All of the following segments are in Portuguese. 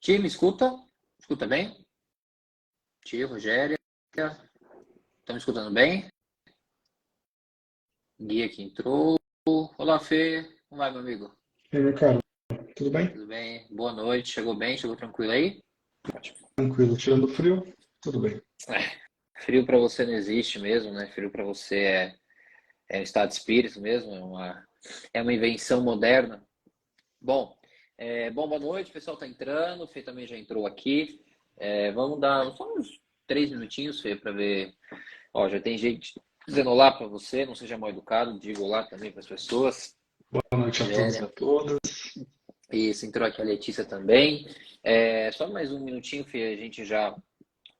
Time, escuta? Escuta bem? Tia, Rogéria, estão me escutando bem? Guia que entrou. Olá, Fê. Como vai, meu amigo? E aí, meu caro, tudo bem? Tudo bem? Boa noite. Chegou bem? Chegou tranquilo aí? Ótimo. Tranquilo, tirando o frio, tudo bem. Frio para você não existe mesmo, né? Frio para você é um estado de espírito mesmo, é uma invenção moderna. Bom, boa noite, o pessoal tá entrando, o Fê também já entrou aqui. Vamos dar só uns 3 minutinhos, Fê, para ver. Ó, já tem gente dizendo olá para você, não seja mal educado, diga olá também para as pessoas. Boa noite a todos e Rogéria, a todas. isso, entrou aqui a Letícia também. Só mais um minutinho, Fê, a gente já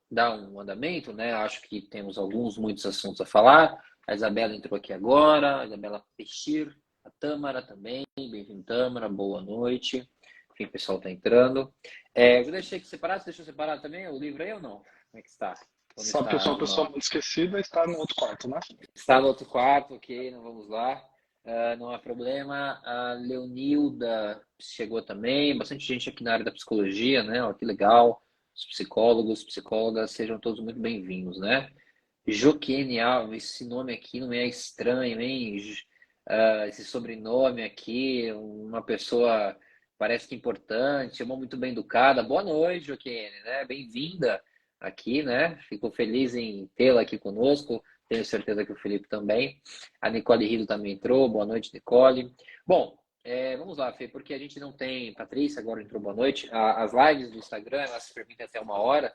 dá um andamento, né? Acho que temos muitos assuntos a falar. A Isabela entrou aqui agora, a Isabela Peixir, a Tâmara também, bem-vindo, Tâmara, boa noite. Enfim, o pessoal está entrando. Eu já deixei aqui separado, você deixou separado também o livro aí ou não? Como é que está? Ou não Sabe que eu sou está uma pessoa muito esquecida e está no outro quarto, né? Está no outro quarto, ok, não vamos lá. Não há problema. A Leonilda chegou também, bastante gente aqui na área da psicologia, né? Ó, que legal. Os psicólogos, psicólogas, sejam todos muito bem-vindos, né? Joquene Alves, esse nome aqui não é estranho, hein? Esse sobrenome aqui, uma pessoa parece que importante, uma muito bem educada. Boa noite, Joquene, né? Bem-vinda aqui, né? Fico feliz em tê-la aqui conosco. Tenho certeza que o Felipe também. A Nicole Rido também entrou. Boa noite, Nicole. Bom, vamos lá, Fê, porque a gente não tem. Patrícia agora entrou, boa noite. As lives do Instagram, elas se permitem até 1 hora.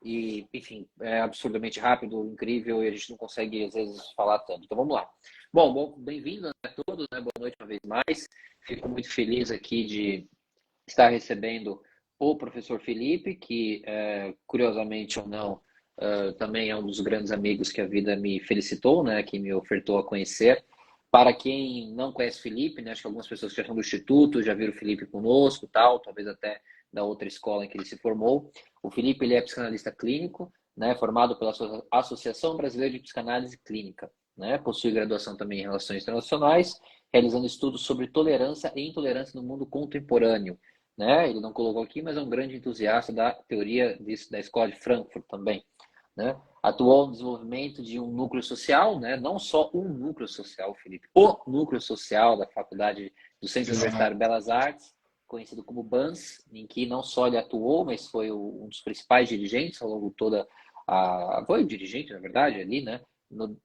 E, enfim, é absurdamente rápido, incrível, e a gente não consegue, às vezes, falar tanto. Então, vamos lá. Bom, bem-vindo a todos, né? Boa noite uma vez mais. Fico muito feliz aqui de estar recebendo o professor Felipe, que, curiosamente ou não, também é um dos grandes amigos que a vida me felicitou, né? Que me ofertou a conhecer. Para quem não conhece o Felipe, né? Acho que algumas pessoas que já são do Instituto, já viram o Felipe conosco, tal, talvez até da outra escola em que ele se formou. O Felipe, ele é psicanalista clínico, né? Formado pela Associação Brasileira de Psicanálise Clínica, né? Possui graduação também em Relações Internacionais, realizando estudos sobre tolerância e intolerância no mundo contemporâneo, né? Ele não colocou aqui, mas é um grande entusiasta da teoria da escola de Frankfurt também, né? Atuou no desenvolvimento de um núcleo social, né? Não só um núcleo social, Felipe, o núcleo social da Faculdade do Centro Exato. Universitário de Belas Artes, conhecido como BANS, em que não só ele atuou, mas foi um dos principais dirigentes ao longo de toda foi o dirigente, na verdade, ali, né?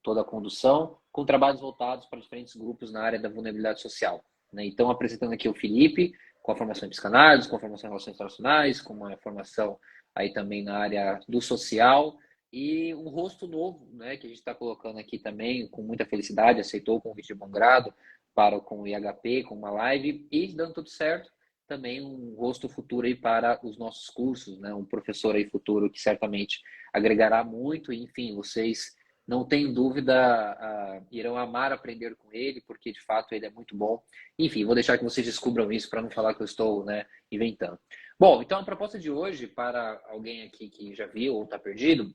Toda a condução, com trabalhos voltados para diferentes grupos na área da vulnerabilidade social, né? Então, apresentando aqui o Felipe, com a formação em psicanálise, com a formação em relações internacionais, com uma formação aí também na área do social, e um rosto novo, né, que a gente está colocando aqui também, com muita felicidade, aceitou o convite de bom grado para com o IHP, com uma live, e dando tudo certo, também um rosto futuro aí para os nossos cursos, né, um professor aí futuro que certamente agregará muito, e, enfim, vocês não têm dúvida, irão amar aprender com ele, porque de fato ele é muito bom. Enfim, vou deixar que vocês descubram isso para não falar que eu estou, né, inventando. Bom, então a proposta de hoje, para alguém aqui que já viu ou está perdido,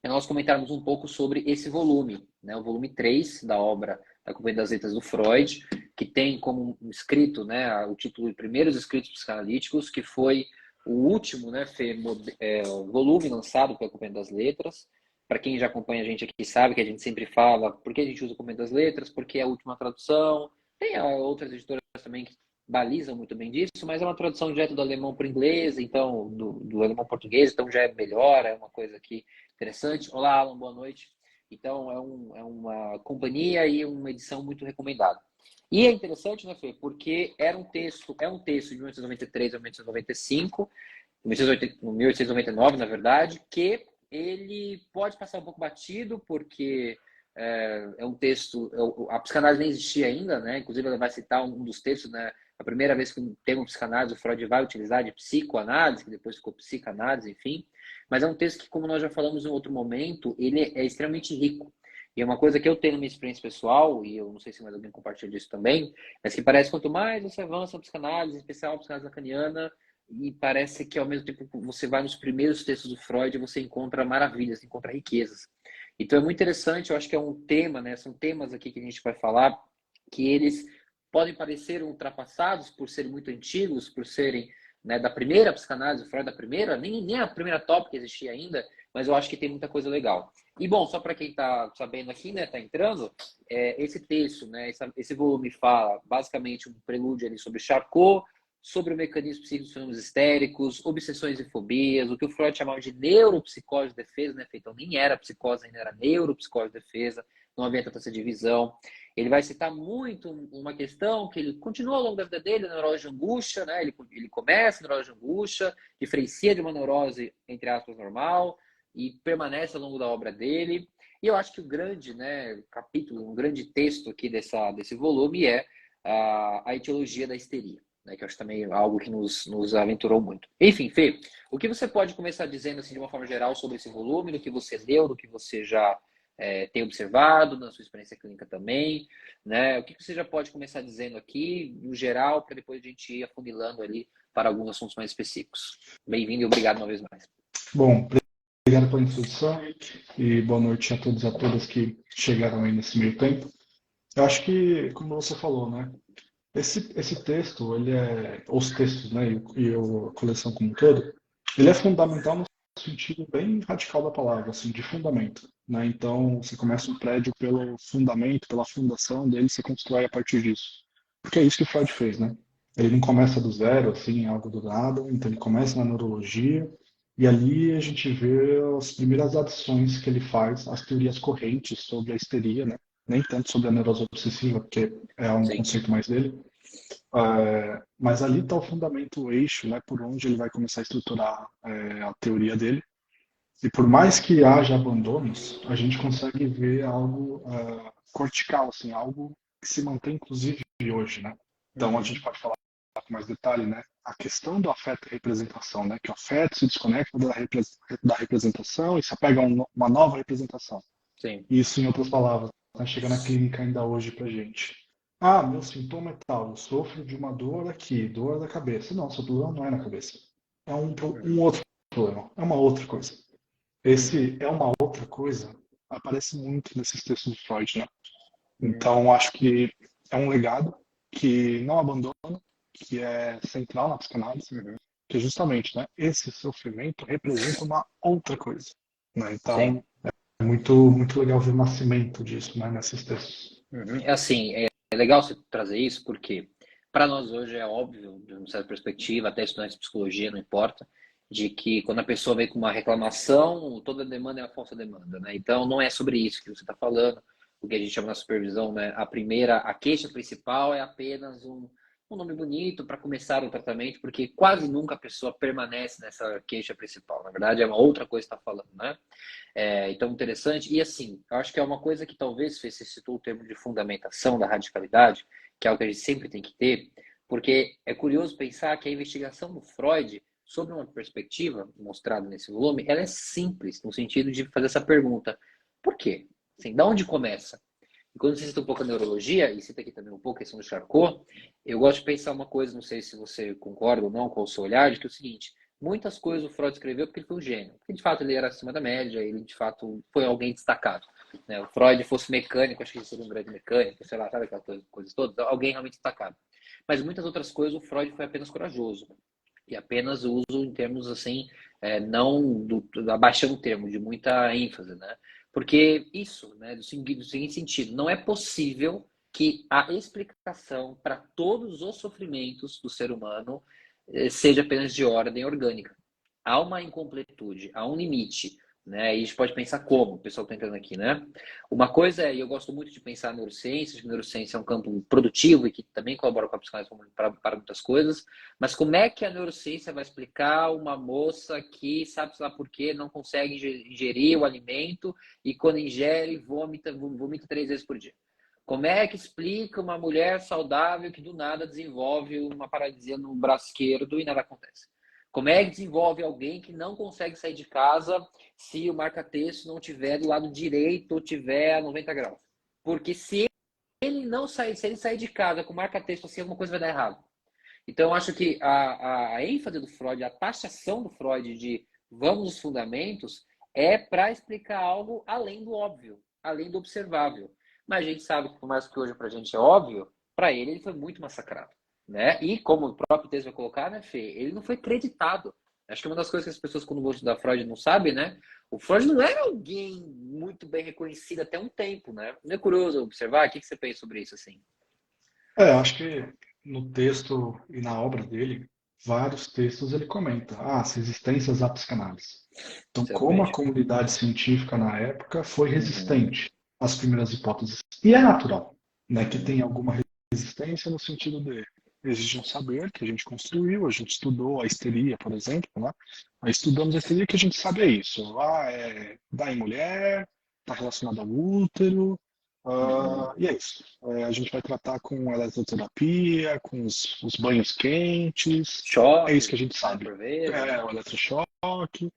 é nós comentarmos um pouco sobre esse volume, né, o volume 3 da obra da Companhia das Letras do Freud, que tem como escrito, né, o título de Primeiros Escritos Psicanalíticos, que foi o último, né, volume lançado pela Companhia das Letras. Para quem já acompanha a gente aqui sabe que a gente sempre fala por que a gente usa a Companhia das Letras, porque é a última tradução. Tem outras editoras também que balizam muito bem disso, mas é uma tradução direto do alemão para o inglês, então do alemão para o português, então já é melhor, é uma coisa que interessante. Olá, Alan, boa noite. Então, é uma companhia e uma edição muito recomendada. E é interessante, né, Fê, porque é um texto de 1893 a 1895, 1899, na verdade, que ele pode passar um pouco batido, porque é um texto, a psicanálise nem existia ainda, né? Inclusive, ela vai citar um dos textos, né? A primeira vez que o termo psicanálise, o Freud vai utilizar de psicoanálise, que depois ficou psicanálise, enfim. Mas é um texto que, como nós já falamos em outro momento, ele é extremamente rico. E é uma coisa que eu tenho na minha experiência pessoal, e eu não sei se mais alguém compartilha disso também, mas que parece que quanto mais você avança na psicanálise, em especial a psicanálise lacaniana, e parece que ao mesmo tempo que você vai nos primeiros textos do Freud, você encontra maravilhas, encontra riquezas. Então é muito interessante, eu acho que é um tema, né? São temas aqui que a gente vai falar, que eles podem parecer ultrapassados por serem muito antigos, por serem né, da primeira psicanálise, Freud da primeira, nem a primeira tópica existia ainda, mas eu acho que tem muita coisa legal. E bom, só para quem está sabendo aqui, né, está entrando, esse texto, né, esse volume fala basicamente um prelúdio ali sobre Charcot, sobre o mecanismo psíquico dos fenômenos histéricos, obsessões e fobias, o que o Freud chamava de neuropsicose de defesa, né? Então nem era psicose, ainda era neuropsicose de defesa, não havia tanta essa divisão. Ele vai citar muito uma questão que ele continua ao longo da vida dele, a neurose de angústia, né? Ele começa a neurose de angústia, diferencia de uma neurose, entre aspas, normal, e permanece ao longo da obra dele. E eu acho que o grande, né, capítulo, um grande texto aqui desse volume é a etiologia da histeria, né, que eu acho também algo que nos aventurou muito. Enfim, Fê, o que você pode começar dizendo assim, de uma forma geral sobre esse volume, do que você leu, do que você já tem observado, na sua experiência clínica também, né? O que você já pode começar dizendo aqui, no geral, para depois a gente ir afunilando ali para alguns assuntos mais específicos. Bem-vindo e obrigado uma vez mais. Bom, obrigado pela introdução e boa noite a todos e a todas que chegaram aí nesse meio tempo. Eu acho que, como você falou, né? Esse texto, os textos, né, a coleção como um todo, ele é fundamental no sentido bem radical da palavra, assim, de fundamento, né? Então, você começa um prédio pelo fundamento, pela fundação dele, você constrói a partir disso. Porque é isso que o Freud fez, né? Ele não começa do zero, assim, algo do nada, então ele começa na neurologia, e ali a gente vê as primeiras adições que ele faz às teorias correntes sobre a histeria, né? Nem tanto sobre a neurose obsessiva, porque é um Sim. conceito mais dele, mas ali está o fundamento, o eixo, né, por onde ele vai começar a estruturar a teoria dele. E por mais que haja abandonos, a gente consegue ver algo cortical, assim, algo que se mantém inclusive hoje, né? Então a gente pode falar com mais detalhe, né? A questão do afeto e representação, né? Que o afeto se desconecta da representação e se apega a uma nova representação. Sim. Isso, em outras palavras, né, chega na clínica ainda hoje pra gente. Ah, meu sintoma é tal, eu sofro de uma dor aqui, dor da cabeça. Não, seu problema não é na cabeça. É um outro problema, é uma outra coisa. Esse é uma outra coisa aparece muito nesses textos de Freud, né? Então, acho que é um legado que não abandona, que é central na psicanálise, que justamente, né, esse sofrimento representa uma outra coisa, né? Sim. Então, é muito, muito legal ver o nascimento disso, né, nesses textos. Assim, é legal você trazer isso, porque para nós hoje é óbvio, de uma certa perspectiva, até estudantes de psicologia, não importa, de que quando a pessoa vem com uma reclamação, toda demanda é uma falsa demanda, né? Então, não é sobre isso que você está falando, o que a gente chama na supervisão, né? A queixa principal é apenas um nome bonito para começar o tratamento, porque quase nunca a pessoa permanece nessa queixa principal. Na verdade, é uma outra coisa que está falando, né? Então, interessante. E assim, eu acho que é uma coisa que talvez você citou o termo de fundamentação da radicalidade, que é algo que a gente sempre tem que ter, porque é curioso pensar que a investigação do Freud, sobre uma perspectiva mostrada nesse volume, ela é simples, no sentido de fazer essa pergunta: por quê? Assim, da onde começa? E quando você cita um pouco a neurologia, e cita aqui também um pouco a questão do Charcot, eu gosto de pensar uma coisa, não sei se você concorda ou não com o seu olhar, de que é o seguinte: muitas coisas o Freud escreveu porque ele foi um gênio. Porque de fato ele era acima da média, ele de fato foi alguém destacado. Né? O Freud fosse mecânico, acho que ele seria um grande mecânico, sei lá, sabe aquelas coisas todas? Alguém realmente destacado. Mas muitas outras coisas o Freud foi apenas corajoso. E apenas uso em termos assim, não abaixando o termo, de muita ênfase, né? Porque isso, né, do seguinte sentido, não é possível que a explicação para todos os sofrimentos do ser humano seja apenas de ordem orgânica. Há uma incompletude, há um limite, né? E a gente pode pensar como, o pessoal está entrando aqui, né? Uma coisa é, e eu gosto muito de pensar em neurociência, que neurociência é um campo produtivo e que também colabora com a psicanálise para muitas coisas, mas como é que a neurociência vai explicar uma moça que, sabe lá por quê, não consegue ingerir o alimento e quando ingere, vomita 3 vezes por dia? Como é que explica uma mulher saudável que do nada desenvolve uma paralisia no braço esquerdo e nada acontece? Como é que desenvolve alguém que não consegue sair de casa se o marca-texto não tiver do lado direito ou tiver a 90 graus? Porque se ele sair de casa com marca-texto assim, alguma coisa vai dar errado. Então, eu acho que a ênfase do Freud, a taxação do Freud de vamos aos fundamentos, é para explicar algo além do óbvio, além do observável. Mas a gente sabe que, por mais que hoje para a gente é óbvio, para ele foi muito massacrado. né? E como o próprio texto vai colocar, né, Fê? Ele não foi creditado. Acho que uma das coisas que as pessoas, quando vão estudar Freud, não sabem, né? O Freud não era alguém muito bem reconhecido até um tempo, né? Não é curioso observar? O que você pensa sobre isso, assim? Acho que no texto e na obra dele, vários textos ele comenta as resistências à psicanálise. Então, como a Certamente. comunidade científica na época foi Uhum. resistente às primeiras hipóteses. E é natural, né, que tenha alguma resistência no sentido de existe um saber que a gente construiu, a gente estudou a histeria, por exemplo, né? Aí estudamos a histeria que a gente sabe é isso. Dá em mulher, está relacionado ao útero, Uhum. e é isso. A gente vai tratar com eletroterapia, com os banhos quentes. É isso que Choque, a gente né? sabe. Por vezes, né? O eletrochoque.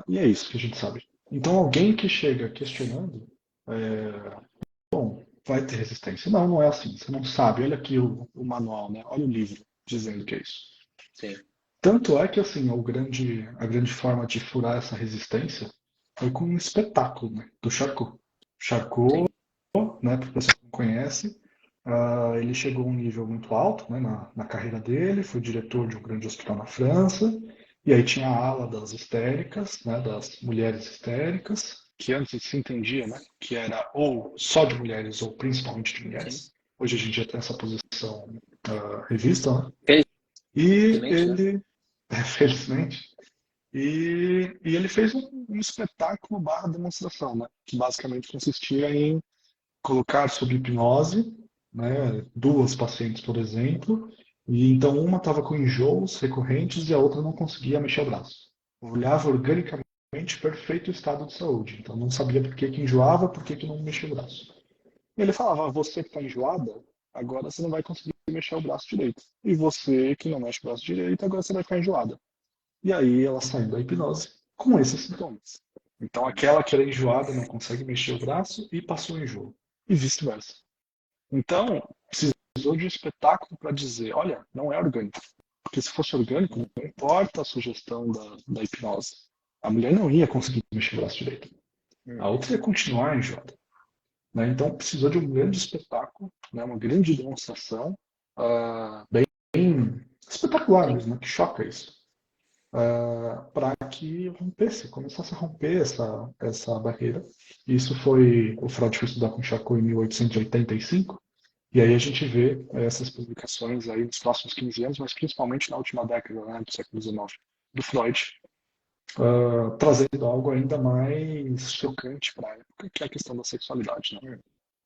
E é isso que a gente sabe. Então, alguém que chega questionando, vai ter resistência. Não, não é assim. Você não sabe. Olha aqui o manual, né? Olha o livro dizendo que é isso. Sim, Tanto é que assim, a grande forma de furar essa resistência foi com um espetáculo, né, do Charcot. Charcot, sim. né, para o pessoal que não conhece, ele chegou a um nível muito alto, né, na carreira dele, foi diretor de um grande hospital na França, e aí tinha a ala das histéricas, né, das mulheres histéricas, que antes se entendia, né, que era ou só de mulheres ou principalmente de Sim. mulheres. Hoje a gente já tem essa posição revista, né? E Felizmente, né? ele, felizmente, e ele fez um espetáculo barra demonstração, né? Que basicamente consistia em colocar sob hipnose, né, duas pacientes, por exemplo, e então uma estava com enjoos recorrentes e a outra não conseguia mexer o braço. Olhava organicamente perfeito estado de saúde, então não sabia por que que enjoava, por que que não mexia o braço. E ele falava, você que está enjoada, agora você não vai conseguir mexer o braço direito. E você que não mexe o braço direito, agora você vai ficar enjoada. E aí ela saiu da hipnose com esses sintomas. Então aquela que era enjoada não consegue mexer o braço e passou enjoo. E vice-versa. Então, precisou de um espetáculo para dizer, olha, não é orgânico. Porque se fosse orgânico, não importa a sugestão da hipnose. A mulher não ia conseguir mexer o braço direito. A Uhum. outra ia continuar enjoada. Né? Então precisou de um grande espetáculo, né? Uma grande demonstração, bem espetacular Sim. mesmo, né? Que choca isso. Para que rompesse, começasse a romper essa barreira. Isso foi, o Freud foi estudar com Charcot em 1885, e aí a gente vê essas publicações aí nos próximos 15 anos, mas principalmente na última década, né, do século XIX, do Freud, trazendo algo ainda mais chocante para a época, que é a questão da sexualidade. Né?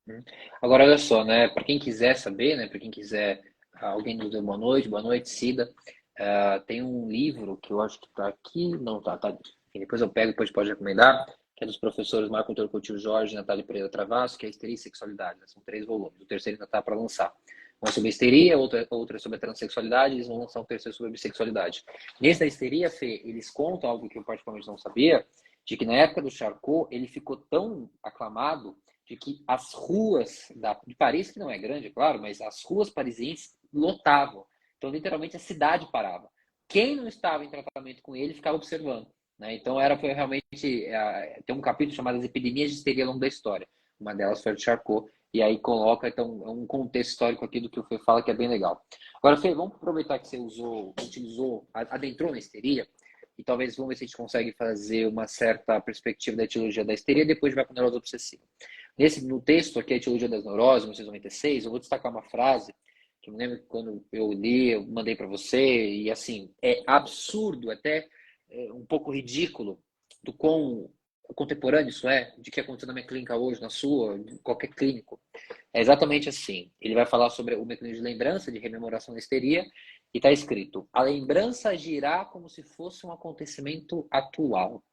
Uhum. Agora, olha só, né? Para quem quiser saber, né? Para quem quiser, alguém nos deu boa noite, Cida. Tem um livro que eu acho que está aqui, não tá, tá. Enfim, depois eu pego, depois pode recomendar, que é dos professores Marco Antônio Coutinho Jorge e Natália Pereira Travasso, que é Histeria e Sexualidade, né? São 3 volumes. O terceiro ainda está para lançar. Um é sobre a histeria, outro é sobre a transexualidade, eles vão lançar um terceiro sobre a bissexualidade. Nesse da histeria, Fê, eles contam algo que eu particularmente não sabia, de que na época do Charcot, ele ficou tão aclamado de que as ruas de Paris, que não é grande, é claro, mas as ruas parisienses lotavam. Então, literalmente, a cidade parava. Quem não estava em tratamento com ele ficava observando. Né? Então, foi realmente. Tem um capítulo chamado As Epidemias de Histeria ao Longo da História. Uma delas foi a de Charcot. E aí coloca, então, um contexto histórico aqui do que o Fê fala, que é bem legal. Agora, Fê, vamos aproveitar que você adentrou na histeria, e talvez vamos ver se a gente consegue fazer uma certa perspectiva da etiologia da histeria, e depois vai para a neurose obsessiva. No texto aqui, a Etiologia das Neuroses, 1996, eu vou destacar uma frase que eu me lembro que quando eu li, eu mandei para você, e assim, é absurdo, até um pouco ridículo, do quão contemporâneo isso é, de que aconteceu na minha clínica hoje, na sua, de qualquer clínico. É exatamente assim. Ele vai falar sobre o mecanismo de lembrança, de rememoração da histeria, e está escrito: a lembrança agirá como se fosse um acontecimento atual.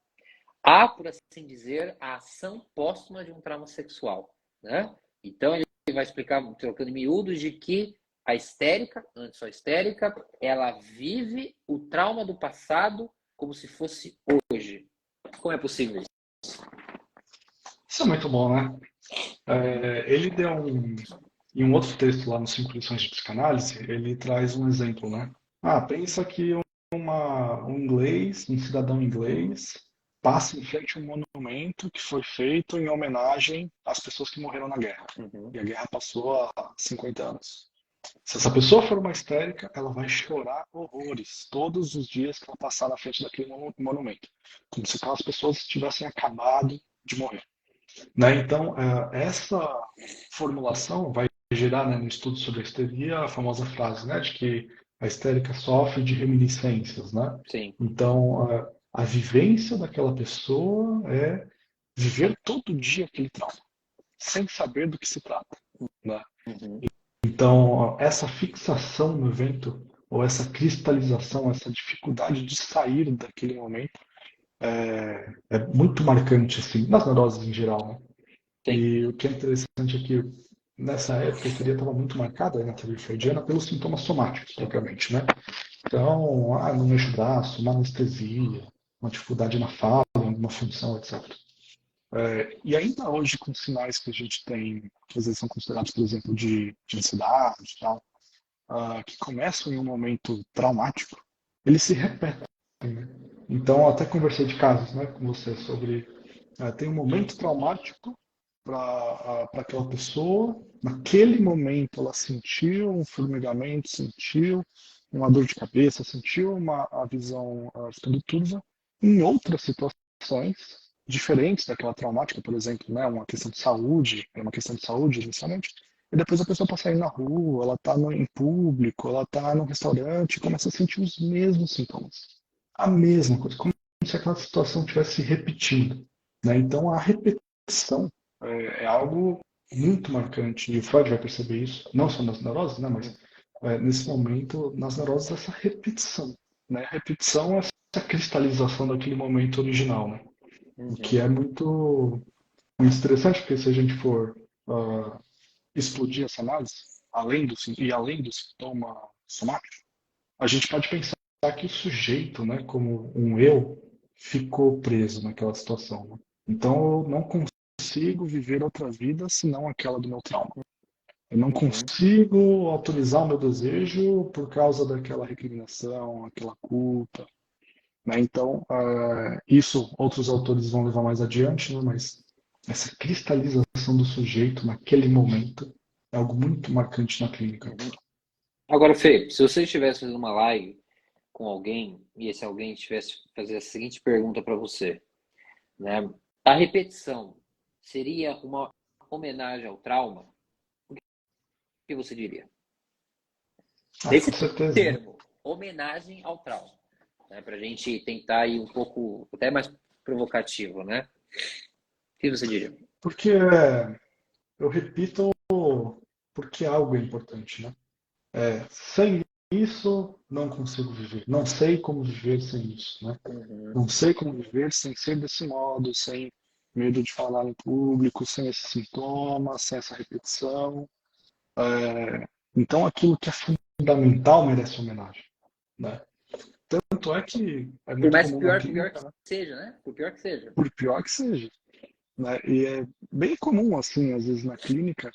Há, por assim dizer, a ação póstuma de um trauma sexual. Né? Então, ele vai explicar, trocando em miúdos, de que a histérica, antes só histérica, ela vive o trauma do passado como se fosse hoje. Como é possível isso? Isso é muito bom, né? Uhum. Ele deu em um outro texto lá no Cinco Lições de Psicanálise, ele traz um exemplo, né? Pensa que um inglês, um cidadão inglês, passa em frente a um monumento que foi feito em homenagem às pessoas que morreram na guerra. Uhum. E a guerra passou há 50 anos. Se essa pessoa for uma histérica, ela vai chorar horrores todos os dias que ela passar na frente daquele monumento, como se aquelas pessoas tivessem acabado de morrer, né? Então, essa formulação vai gerar, né, no estudo sobre a histeria, a famosa frase, né, de que a histérica sofre de reminiscências, né? Sim. Então, a vivência daquela pessoa é viver todo dia aquele trauma, sem saber do que se trata, né? Uhum. Então, essa fixação no evento, ou essa cristalização, essa dificuldade de sair daquele momento, é muito marcante, assim, nas neuroses em geral, né? Sim. E o que é interessante é que, nessa época, a histeria estava muito marcada, na teoria freudiana, pelos sintomas somáticos, propriamente, né? Então, no mexo o braço, uma anestesia, uma dificuldade na fala, uma função, etc. E ainda hoje, com sinais que a gente tem, que às vezes são considerados, por exemplo, de ansiedade e tal, que começam em um momento traumático, eles se repetem, né? Então, até conversei de casos, né, com você sobre tem um momento traumático para aquela pessoa, naquele momento ela sentiu um formigamento, sentiu uma dor de cabeça, sentiu a visão ficando turva. Em outras situações diferentes daquela traumática, por exemplo, né, uma questão de saúde, é uma questão de saúde inicialmente, e depois a pessoa está saindo na rua, ela está em público, ela está no restaurante, e começa a sentir os mesmos sintomas. A mesma coisa, como se aquela situação estivesse se repetindo, né? Então a repetição é algo muito marcante, e o Freud vai perceber isso, não só nas neuroses, né, mas nesse momento, nas neuroses, essa repetição, né? A repetição é essa cristalização daquele momento original, né? O que Uhum. é muito interessante, porque se a gente for ah, explodir essa análise, além do sintoma somático, a gente pode pensar que o sujeito, né, como um eu, ficou preso naquela situação, né? Então eu não consigo viver outra vida senão aquela do meu trauma. Eu não Uhum. consigo autorizar o meu desejo por causa daquela recriminação, aquela culpa, né? Então, isso outros autores vão levar mais adiante, né? Mas essa cristalização do sujeito naquele momento é algo muito marcante na clínica. Uhum. Agora, Fê, se você estivesse fazendo uma live com alguém e esse alguém tivesse fazer a seguinte pergunta para você, né? A repetição seria uma homenagem ao trauma? O que você diria? Com Desse certeza, né? termo, homenagem ao trauma, né? Para a gente tentar ir um pouco até mais provocativo, né? O que você diria? Porque eu repito porque algo é importante, né? Sem isso, não consigo viver. Não sei como viver sem isso, né? Uhum. Não sei como viver sem ser desse modo, sem medo de falar em público, sem esses sintomas, sem essa repetição. Então, aquilo que é fundamental merece homenagem, né? Tanto é que é Por muito mais comum na pior que clínica, né? seja, né? Por pior que seja. Por pior que seja, né? E é bem comum, assim, às vezes na clínica,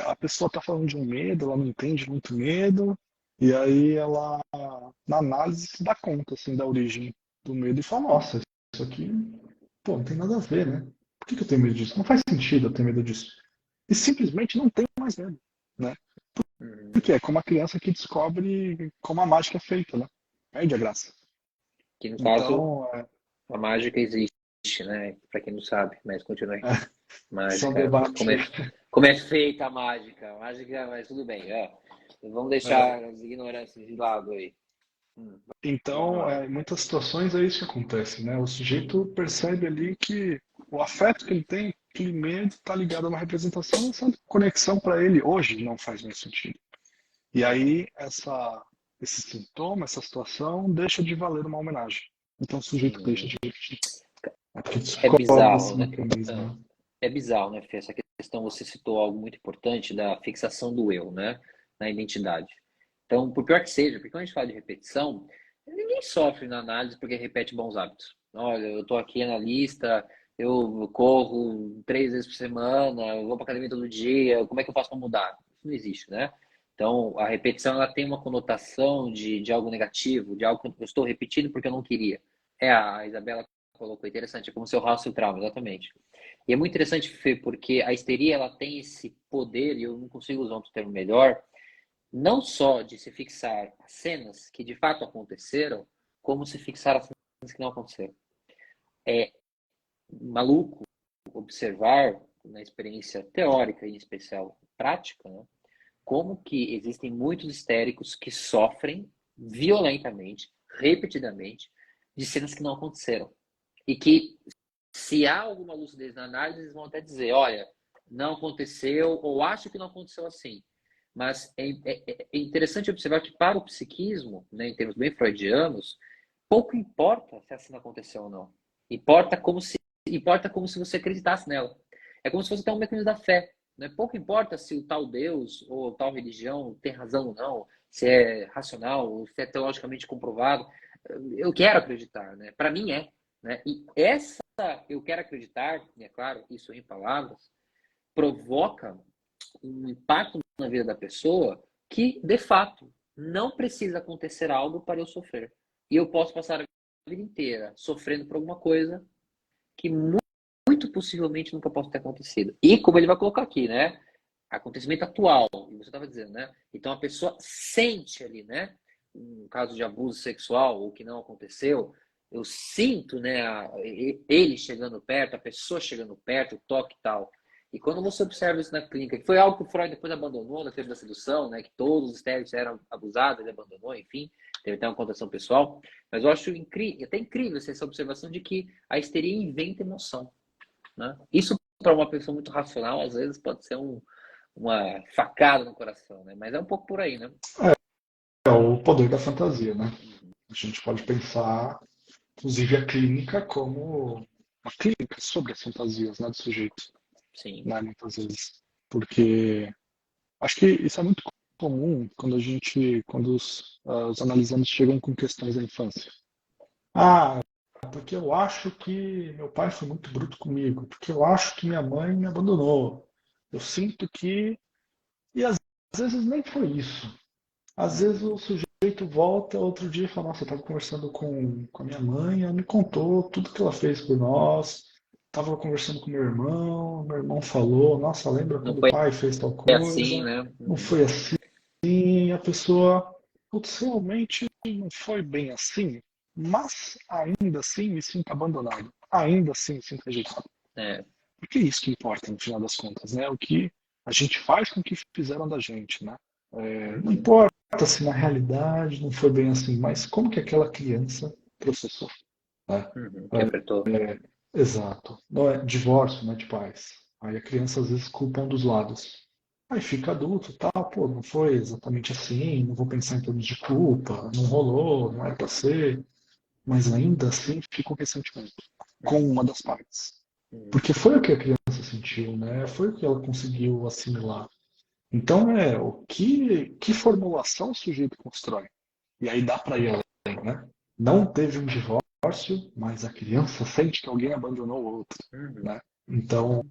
a pessoa está falando de um medo, ela não entende muito medo, e aí ela, na análise, se dá conta, assim, da origem do medo e fala, nossa, isso aqui, pô, não tem nada a ver, né? Por que eu tenho medo disso? Não faz sentido eu ter medo disso. E simplesmente não tem mais medo, né? Uhum. Porque é como a criança que descobre como a mágica é feita, né? Perde a graça. Que no caso, Então, a mágica existe, né? Para quem não sabe, mas continue. são Mágica, debates aí. como é feita a mágica? Mágica, mas tudo bem. Vamos É, deixar as ignorâncias de lado aí. Vamos então, lá. em muitas situações é isso que acontece, né? O sujeito percebe ali que o afeto que ele tem, aquele medo, está ligado a uma representação, essa conexão para ele hoje não faz mais sentido. E aí, esse sintoma, essa situação, deixa de valer uma homenagem. Então, o sujeito deixa Uhum. de repetir. É porque É descobre esse bizarro, né? mecanismo, Ah, né? É bizarro, né, Fê? Essa questão, você citou algo muito importante da fixação do eu, né? Na identidade. Então, por pior que seja, porque quando a gente fala de repetição, ninguém sofre na análise porque repete bons hábitos. Olha, eu tô aqui analista, eu corro 3 vezes por semana, eu vou para academia todo dia, como é que eu faço para mudar? Isso não existe, né? Então, a repetição ela tem uma conotação de algo negativo, de algo que eu estou repetindo porque eu não queria. A Isabela colocou interessante, é como se eu raço o trauma, exatamente. E é muito interessante, Fê, porque a histeria ela tem esse poder, e eu não consigo usar outro termo melhor, não só de se fixar as cenas que de fato aconteceram, como se fixar as cenas que não aconteceram. É maluco observar, na experiência teórica e em especial prática, né, como que existem muitos histéricos que sofrem violentamente, repetidamente, de cenas que não aconteceram. E que, se há alguma lucidez na análise, eles vão até dizer, olha, não aconteceu, ou acho que não aconteceu assim. Mas é interessante observar que para o psiquismo, né, em termos bem freudianos, pouco importa se a cena aconteceu ou não. Importa como se você acreditasse nela. É como se fosse até um mecanismo da fé. Né? Pouco importa se o tal Deus ou tal religião tem razão ou não, se é racional ou se é teologicamente comprovado. Eu quero acreditar, né? Para mim é. Né? E essa eu quero acreditar, e é claro, isso em palavras, provoca um impacto na vida da pessoa que, de fato, não precisa acontecer algo para eu sofrer. E eu posso passar a vida inteira sofrendo por alguma coisa que muito possivelmente nunca possa ter acontecido. E como ele vai colocar aqui, né? Acontecimento atual, e você estava dizendo, né? Então a pessoa sente ali, né? Um caso de abuso sexual ou que não aconteceu, eu sinto, né? Ele chegando perto, a pessoa chegando perto, o toque e tal. E quando você observa isso na clínica, que foi algo que o Freud depois abandonou na teoria da sedução, né? Que todos os histéricos eram abusados, ele abandonou, enfim, teve até uma contação pessoal. Mas eu acho até incrível essa observação de que a histeria inventa emoção, né? Isso para uma pessoa muito racional, às vezes pode ser uma facada no coração, né? Mas é um pouco por aí, né? É o poder da fantasia, né? A gente pode pensar, inclusive, a clínica como uma clínica sobre as fantasias, né, do sujeito, Sim. né, muitas vezes. Porque acho que isso é muito comum quando os analisandos chegam com questões da infância. Ah, porque eu acho que meu pai foi muito bruto comigo, porque eu acho que minha mãe me abandonou. Eu sinto que. E às vezes nem foi isso. Às vezes o sujeito volta outro dia e fala: Nossa, eu estava conversando com a minha mãe, ela me contou tudo que ela fez por nós. Estava conversando com meu irmão falou: Nossa, lembra Não quando o foi pai fez tal assim, coisa? né? Não foi assim. E a pessoa, putz, realmente não foi bem assim, mas ainda assim me sinto abandonado. Ainda assim me sinto rejeitado. É. Porque é isso que importa no final das contas, né? O que a gente faz com o que fizeram da gente, né? Não Uhum. importa se na realidade não foi bem assim, mas como que aquela criança processou, né? Uhum. Interpretou. Exato. Não é divórcio, não é de pais. Aí a criança às vezes culpa um dos lados. Aí fica adulto, tá, pô, não foi exatamente assim, não vou pensar em termos de culpa, não rolou, não é pra ser, mas ainda assim fica um ressentimento com Uhum. uma das partes. Uhum. Porque foi o que a criança sentiu, né? Foi o que ela conseguiu assimilar. Então que formulação o sujeito constrói? E aí dá para ir além, né? Não teve um divórcio, mas a criança sente que alguém abandonou o outro, Uhum. né? Então,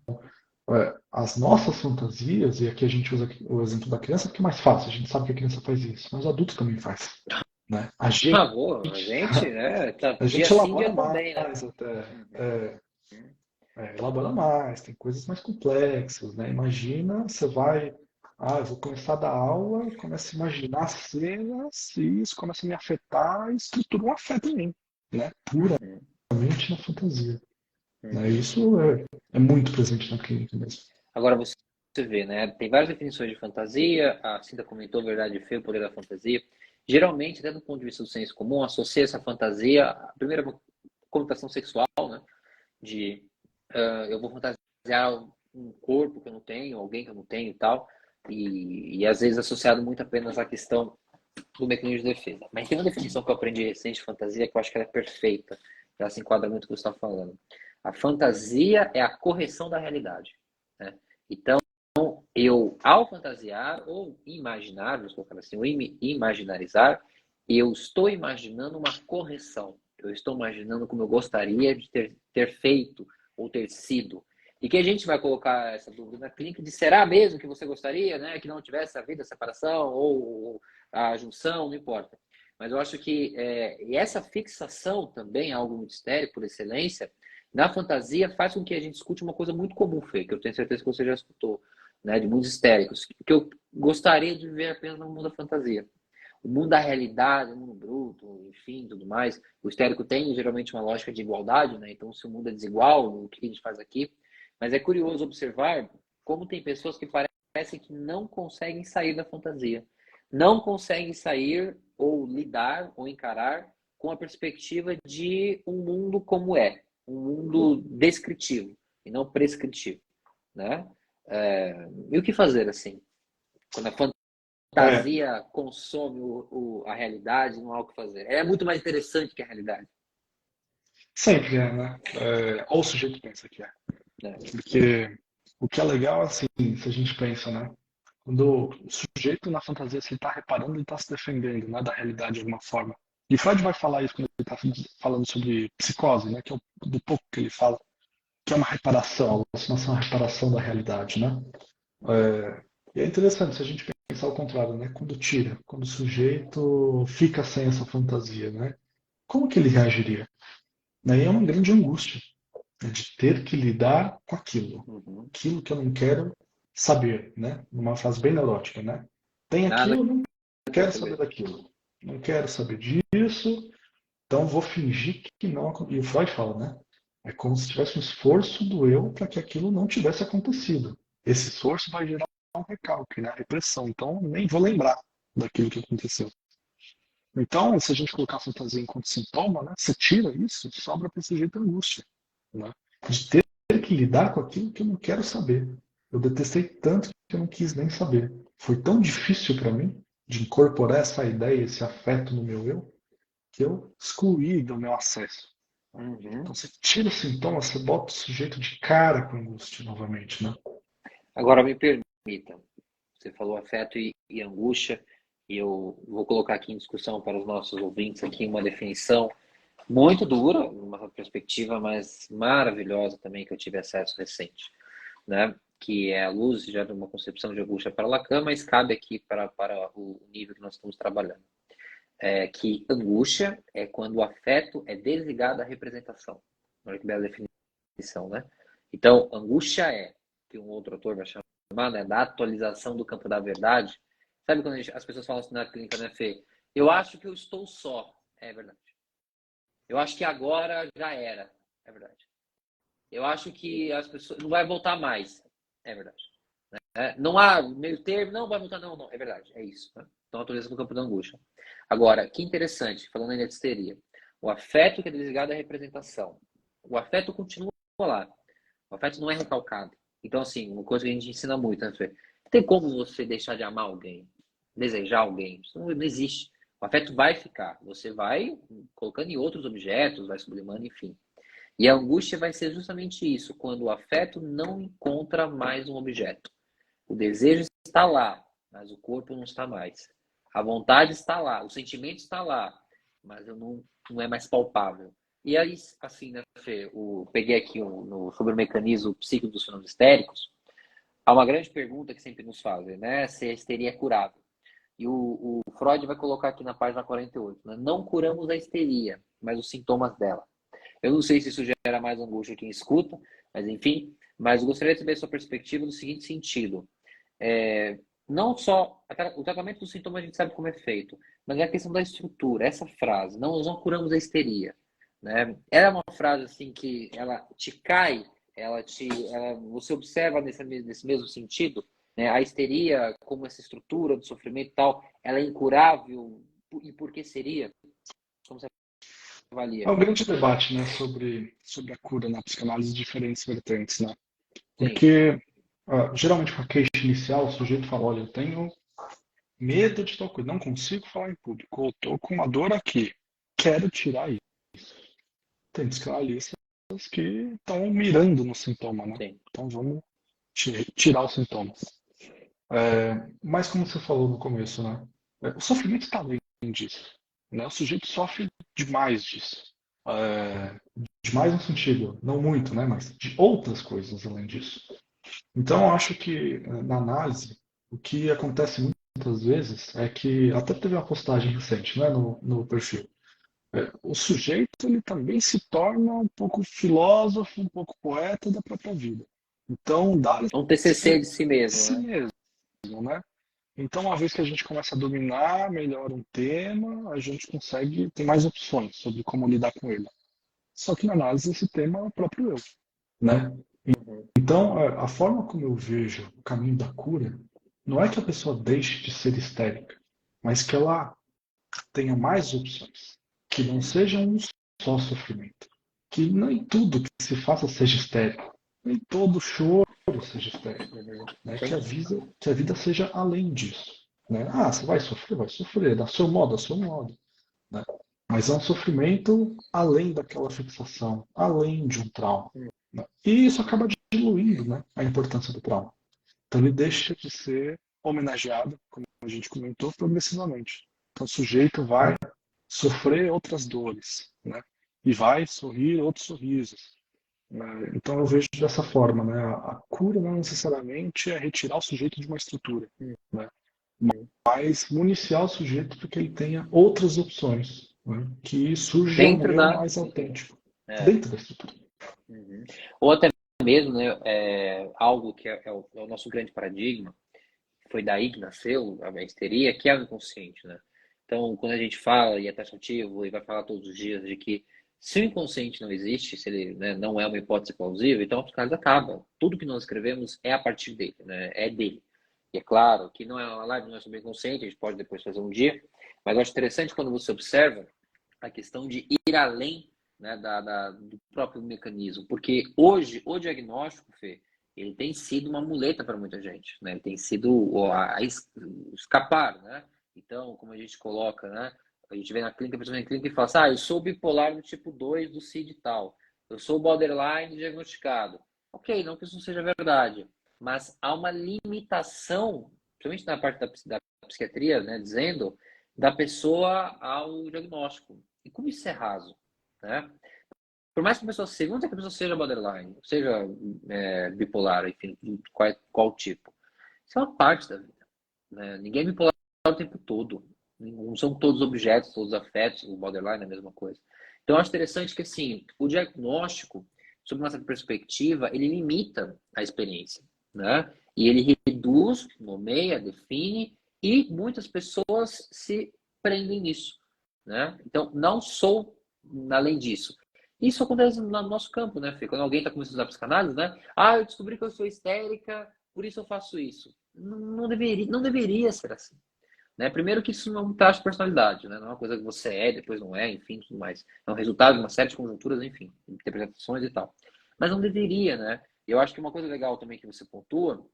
as nossas fantasias, e aqui a gente usa o exemplo da criança porque é mais fácil, a gente sabe que a criança faz isso, mas o adulto também faz, né? Ah, boa, a gente, né? Tá A dia gente sim, elabora dia também, né? mais até, Uhum. elabora mais, tem coisas mais complexas, né? Imagina, você vai, eu vou começar a dar aula, começo a imaginar cenas e isso começa a me afetar e estrutura um afeto em mim, né? Uhum. Puramente na fantasia, né? Uhum. Isso é muito presente na clínica mesmo. Agora você vê, né? Tem várias definições de fantasia. A Cinda comentou verdade e feio, o poder da fantasia. Geralmente, até do ponto de vista do senso comum, associa essa fantasia à primeira conotação sexual, né? De eu vou fantasiar um corpo que eu não tenho, alguém que eu não tenho e tal. E às vezes associado muito apenas à questão do mecanismo de defesa. Mas tem uma definição que eu aprendi recente de fantasia que eu acho que ela é perfeita. Ela se enquadra muito com o que você está falando. A fantasia é a correção da realidade. Né? Então, eu, ao fantasiar ou imaginar, vamos colocar assim, ou imaginarizar, eu estou imaginando uma correção. Eu estou imaginando como eu gostaria de ter feito ou ter sido. E que a gente vai colocar essa dúvida na clínica de será mesmo que você gostaria, né, que não tivesse havido a separação ou a junção, não importa. Mas eu acho que e essa fixação também, algo muito estéril por excelência, na fantasia faz com que a gente escute uma coisa muito comum, Fê, que eu tenho certeza que você já escutou. né, de mundos histéricos, que eu gostaria de viver apenas no mundo da fantasia. O mundo da realidade, o mundo bruto, enfim, tudo mais. O histérico tem geralmente uma lógica de igualdade, né? Então, se o mundo é desigual, o que a gente faz aqui? Mas é curioso observar como tem pessoas que parecem que não conseguem sair da fantasia, não conseguem sair ou lidar ou encarar com a perspectiva de um mundo como é, um mundo descritivo e não prescritivo, né? E o que fazer assim? Quando a É, fantasia consome a realidade, não há o que fazer. É muito mais interessante que a realidade, sempre é, né? Ou o sujeito pensa que é. né? Porque o que é legal, assim, se a gente pensa, né? Quando o sujeito na fantasia, se ele está reparando, ele está se defendendo, né, da realidade de alguma forma. E Freud vai falar isso quando ele está falando sobre psicose, né? Que é do pouco que ele fala, que é uma reparação, a alucinação é uma reparação da realidade, né? É, e é interessante se a gente pensar ao contrário, né? Quando tira, quando o sujeito fica sem essa fantasia, né? Como que ele reagiria? Daí é uma grande angústia, né, de ter que lidar com aquilo, Uhum. aquilo que eu não quero saber, né? Numa frase bem neurótica, né? Tem Nada aquilo, não que quer quero saber saber. daquilo, não quero saber disso, então vou fingir que não. E o Freud fala, né? É como se tivesse um esforço do eu para que aquilo não tivesse acontecido. Esse esforço vai gerar um recalque, né? Repressão. Então nem vou lembrar daquilo que aconteceu. Então, se a gente colocar a fantasia enquanto sintoma, né? Você tira isso, sobra para esse sujeito angústia, né? De ter que lidar com aquilo que eu não quero saber. Eu detestei tanto que eu não quis nem saber. Foi tão difícil para mim de incorporar essa ideia, esse afeto no meu eu, que eu excluí do meu acesso. Uhum. Então você tira os sintomas, você bota o sujeito de cara com a angústia novamente, né? Agora me permita, você falou afeto e angústia, e eu vou colocar aqui em discussão para os nossos ouvintes aqui uma definição muito dura, uma perspectiva, mas maravilhosa também que eu tive acesso recente, né? Que é a luz já de uma concepção de angústia para Lacan, mas cabe aqui para o nível que nós estamos trabalhando. É que angústia é quando o afeto é desligado da representação. Olha que bela definição, né? Então, angústia é, que um outro autor vai chamar, né, da atualização do campo da verdade. Sabe quando as pessoas falam assim na clínica, né, Fê? Eu acho que eu estou só. É verdade. Eu acho que agora já era. É verdade. Eu acho que as pessoas não vai voltar mais. É verdade. Não há meio termo, não vai voltar, não, não. É verdade, é isso. Né? Então, a atualização do campo da angústia. Agora, que interessante, falando ainda de histeria. O afeto que é desligado é a representação. O afeto continua lá. O afeto não é recalcado. Então, assim, uma coisa que a gente ensina muito, né, Fê? Tem como você deixar de amar alguém, desejar alguém? Isso não existe. O afeto vai ficar. Você vai colocando em outros objetos, vai sublimando, enfim. E a angústia vai ser justamente isso, quando o afeto não encontra mais um objeto. O desejo está lá, mas o corpo não está mais. A vontade está lá, o sentimento está lá, mas eu não é mais palpável. E aí, assim, né, Fê, peguei aqui sobre o mecanismo psíquico dos fenômenos histéricos. Há uma grande pergunta que sempre nos fazem, né? Se a histeria é curável. E o Freud vai colocar aqui na página 48, né? Não curamos a histeria, mas os sintomas dela. Eu não sei se isso gera mais angústia quem escuta, mas enfim. Mas eu gostaria de saber a sua perspectiva no seguinte sentido. Não só o tratamento dos sintomas a gente sabe como é feito, mas é a questão da estrutura, essa frase, não curamos a histeria, né? Ela é uma frase assim que ela te cai, você observa nesse mesmo sentido, né? A histeria como essa estrutura do sofrimento e tal, ela é incurável e por que seria? Como você É avalia? um grande debate, né, sobre a cura na psicanálise de diferentes vertentes, né? Sim. Porque geralmente com a queixa inicial o sujeito fala, olha, eu tenho medo de tal coisa, não consigo falar em público, ou estou com uma dor aqui, quero tirar isso. Tem psicanalistas que estão mirando no sintoma, né? Sim. Então vamos tirar os sintomas. Mas como você falou no começo, né? O sofrimento está além disso, né? O sujeito sofre demais disso. É, demais no sentido, não muito, né? Mas de outras coisas além disso. Então eu acho que na análise, o que acontece muitas vezes é que, até teve uma postagem recente, né, no perfil, o sujeito ele também se torna um pouco filósofo, um pouco poeta da própria vida. Então, dá Um TCC de si mesmo, si né? mesmo, né? Então, uma vez que a gente começa a dominar melhor um tema, a gente consegue ter mais opções sobre como lidar com ele. Só que na análise esse tema é o próprio eu, né? Uhum. Então, a forma como eu vejo o caminho da cura não é que a pessoa deixe de ser histérica, mas que ela tenha mais opções, que não seja um só sofrimento, que nem tudo que se faça seja histérico, nem todo choro seja histérico, Uhum. né? Sim. Que a vida seja além disso, né? Ah, você vai sofrer, dá seu modo, dá seu modo, né? Mas é um sofrimento além daquela fixação, além de um trauma, né? E isso acaba diluindo, né, a importância do trauma. Então ele deixa de ser homenageado, como a gente comentou, progressivamente. Então o sujeito vai sofrer outras dores, né? E vai sorrir outros sorrisos. Né? Então eu vejo dessa forma, né? A cura não necessariamente é retirar o sujeito de uma estrutura, né? Uhum. Mas municiar o sujeito para que ele tenha outras opções, né? Que surja um Dentro eu da. mais autêntico É. dentro da estrutura. Uhum. Ou até mesmo, né, algo que é o nosso grande paradigma, foi daí que nasceu a histeria, que é o inconsciente, né? Então, quando a gente fala e é taxativo e vai falar todos os dias de que se o inconsciente não existe, se ele, né, não é uma hipótese plausível, então os caras acabam. Tudo que nós escrevemos é a partir dele, né? É dele. E é claro que não é uma live, não é sobre inconsciente, a gente pode depois fazer um dia, mas eu acho interessante quando você observa a questão de ir além, né, do próprio mecanismo, porque hoje o diagnóstico, Fê, ele tem sido uma muleta para muita gente, né? Ele tem sido escapar, né? Então, como a gente coloca, né? A gente vê na clínica, a pessoa na clínica e fala assim, eu sou bipolar no tipo 2 do CID e tal, eu sou borderline diagnosticado. Ok, não que isso não seja verdade, mas há uma limitação, principalmente na parte da psiquiatria, né? Dizendo, da pessoa ao diagnóstico. E como isso é raso, né? Por mais que a pessoa seja, vamos dizer que a pessoa seja borderline, seja bipolar, enfim, qual tipo. Isso é uma parte da vida. Né? Ninguém é bipolar o tempo todo. Não são todos objetos, todos afetos, o borderline é a mesma coisa. Então, eu acho interessante que, assim, o diagnóstico, sob nossa perspectiva, ele limita a experiência, né? E ele reduz, nomeia, define, e muitas pessoas se prendem nisso, né? Então, não sou além disso. Isso acontece no nosso campo, né, Fê? Quando alguém está começando a usar psicanálise, né? Ah, eu descobri que eu sou histérica, por isso eu faço isso. Não deveria ser assim. Né? Primeiro que isso não é um traço de personalidade, né? Não é uma coisa que você é, depois não é, enfim, tudo mais. É um resultado de uma série de conjunturas, enfim, interpretações e tal. Mas não deveria, né? Eu acho que uma coisa legal também que você pontua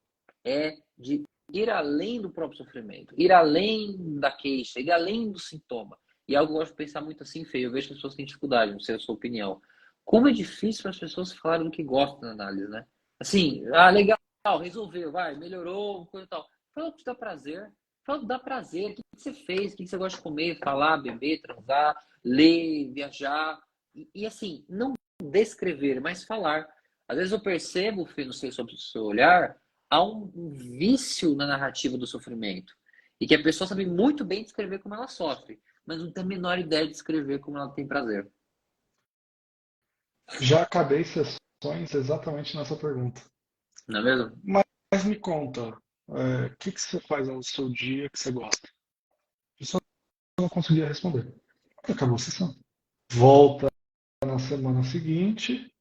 é de ir além do próprio sofrimento, ir além da queixa, ir além do sintoma. E é algo que eu gosto de pensar muito assim, feio. Eu vejo que as pessoas têm dificuldade, não sei a sua opinião. Como é difícil para as pessoas falarem do que gostam na análise, né? Assim, legal, resolveu, vai, melhorou, coisa e tal. Fala o que te dá prazer. Fala o que dá prazer. O que você fez, o que você gosta de comer, falar, beber, transar, ler, viajar. E assim, não descrever, mas falar. Às vezes eu percebo, Fê, não sei sobre o seu olhar, há um vício na narrativa do sofrimento. E que a pessoa sabe muito bem descrever como ela sofre, mas não tem a menor ideia de descrever como ela tem prazer. Já acabei sessões exatamente nessa pergunta. Não é mesmo? Mas me conta, o que que você faz no seu dia que você gosta? Isso eu não conseguia responder. Acabou a sessão. Volta na semana seguinte,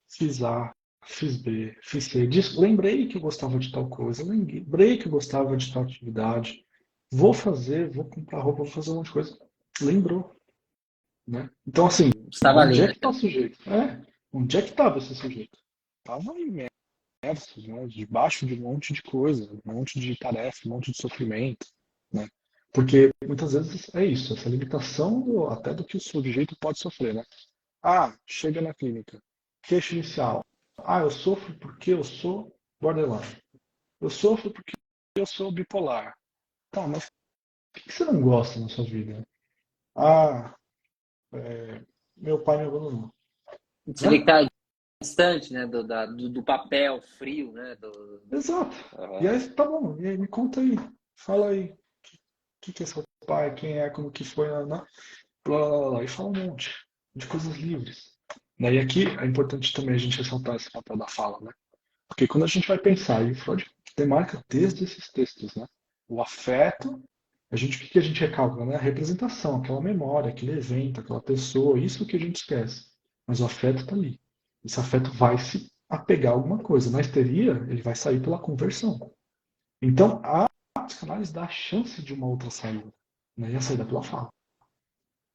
fiz A, fiz B, fiz C. Lembrei que eu gostava de tal coisa, lembrei que eu gostava de tal atividade. Vou fazer, vou comprar roupa, vou fazer um monte de coisa. Lembrou, né? Então, assim, Estava onde ali, é né? que está o sujeito? Onde é que estava esse sujeito? Estava imerso, né? Debaixo de um monte de coisa, um monte de tarefa, um monte de sofrimento, né? Porque muitas vezes é isso, essa limitação até do que o sujeito pode sofrer, né? Ah, chega na clínica. Queixa inicial. Ah, eu sofro porque eu sou borderline. Eu sofro porque eu sou bipolar. Tá, mas o que você não gosta na sua vida? Ah, meu pai me abandonou. Você vê que Né? tá distante, né, do papel frio, né? Exato. E Uhum. aí, tá bom. E aí, me conta aí. Fala aí. O que é seu pai? Quem é? Como que foi? Né? Blá, blá, blá, blá. E fala um monte de coisas livres. Né? E aqui é importante também a gente ressaltar esse papel da fala, né? Porque quando a gente vai pensar, e o Freud demarca desde esses textos, né? O afeto, o que que a gente recalca, né? A representação, aquela memória, aquele evento, aquela pessoa, isso que a gente esquece. Mas o afeto está ali. Esse afeto vai se apegar a alguma coisa. Na histeria, ele vai sair pela conversão. Então, a psicanálise dá a chance de uma outra saída, né? E a saída pela fala,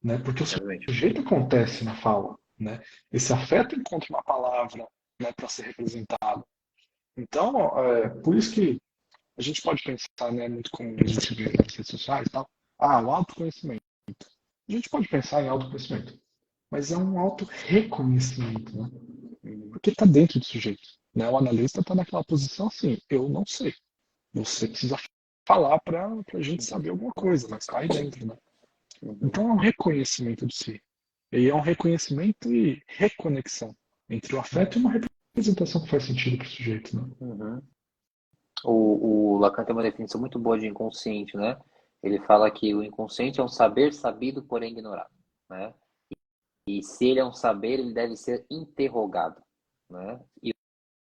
né? Porque o Exatamente. sujeito acontece na fala, né? Esse afeto encontra uma palavra, né, para ser representado. Então, por isso que a gente pode pensar, né, muito como a gente vê nas redes sociais e tal, o autoconhecimento. A gente pode pensar em autoconhecimento, mas é um auto-reconhecimento, né? Porque está dentro do sujeito, né? O analista está naquela posição assim, eu não sei. Você precisa falar para a gente saber alguma coisa, mas está aí dentro, né? Uhum. Então é um reconhecimento de si. E é um reconhecimento e reconexão entre o afeto e uma representação que faz sentido para o sujeito, né? Uhum. O Lacan tem uma definição muito boa de inconsciente, né? Ele fala que o inconsciente é um saber sabido, porém ignorado, né? E se ele é um saber, ele deve ser interrogado, né? E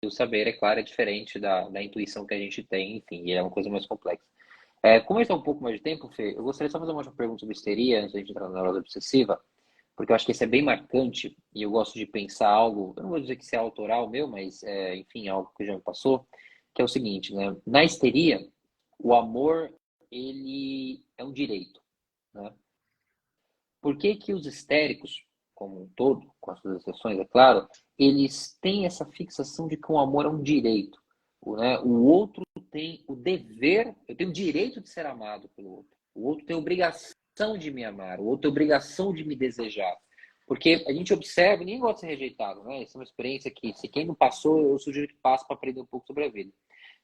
o saber, é claro, é diferente da intuição que a gente tem, enfim, e é uma coisa mais complexa. Como está um pouco mais de tempo, Fê, eu gostaria só de fazer uma pergunta sobre histeria, antes da gente entrar na neurose obsessiva, porque eu acho que isso é bem marcante, e eu gosto de pensar algo, eu não vou dizer que isso é autoral meu, mas, enfim, algo que já me passou, que é o seguinte, né? Na histeria, o amor, ele é um direito, né? Por que que os histéricos, como um todo, com as suas exceções, é claro, eles têm essa fixação de que o amor é um direito, né? O outro tem o dever, eu tenho o direito de ser amado pelo outro. O outro tem a obrigação de me amar, o outro tem a obrigação de me desejar. Porque a gente observa, ninguém gosta de ser rejeitado, né? Isso é uma experiência que, se quem não passou, eu sugiro que passe para aprender um pouco sobre a vida.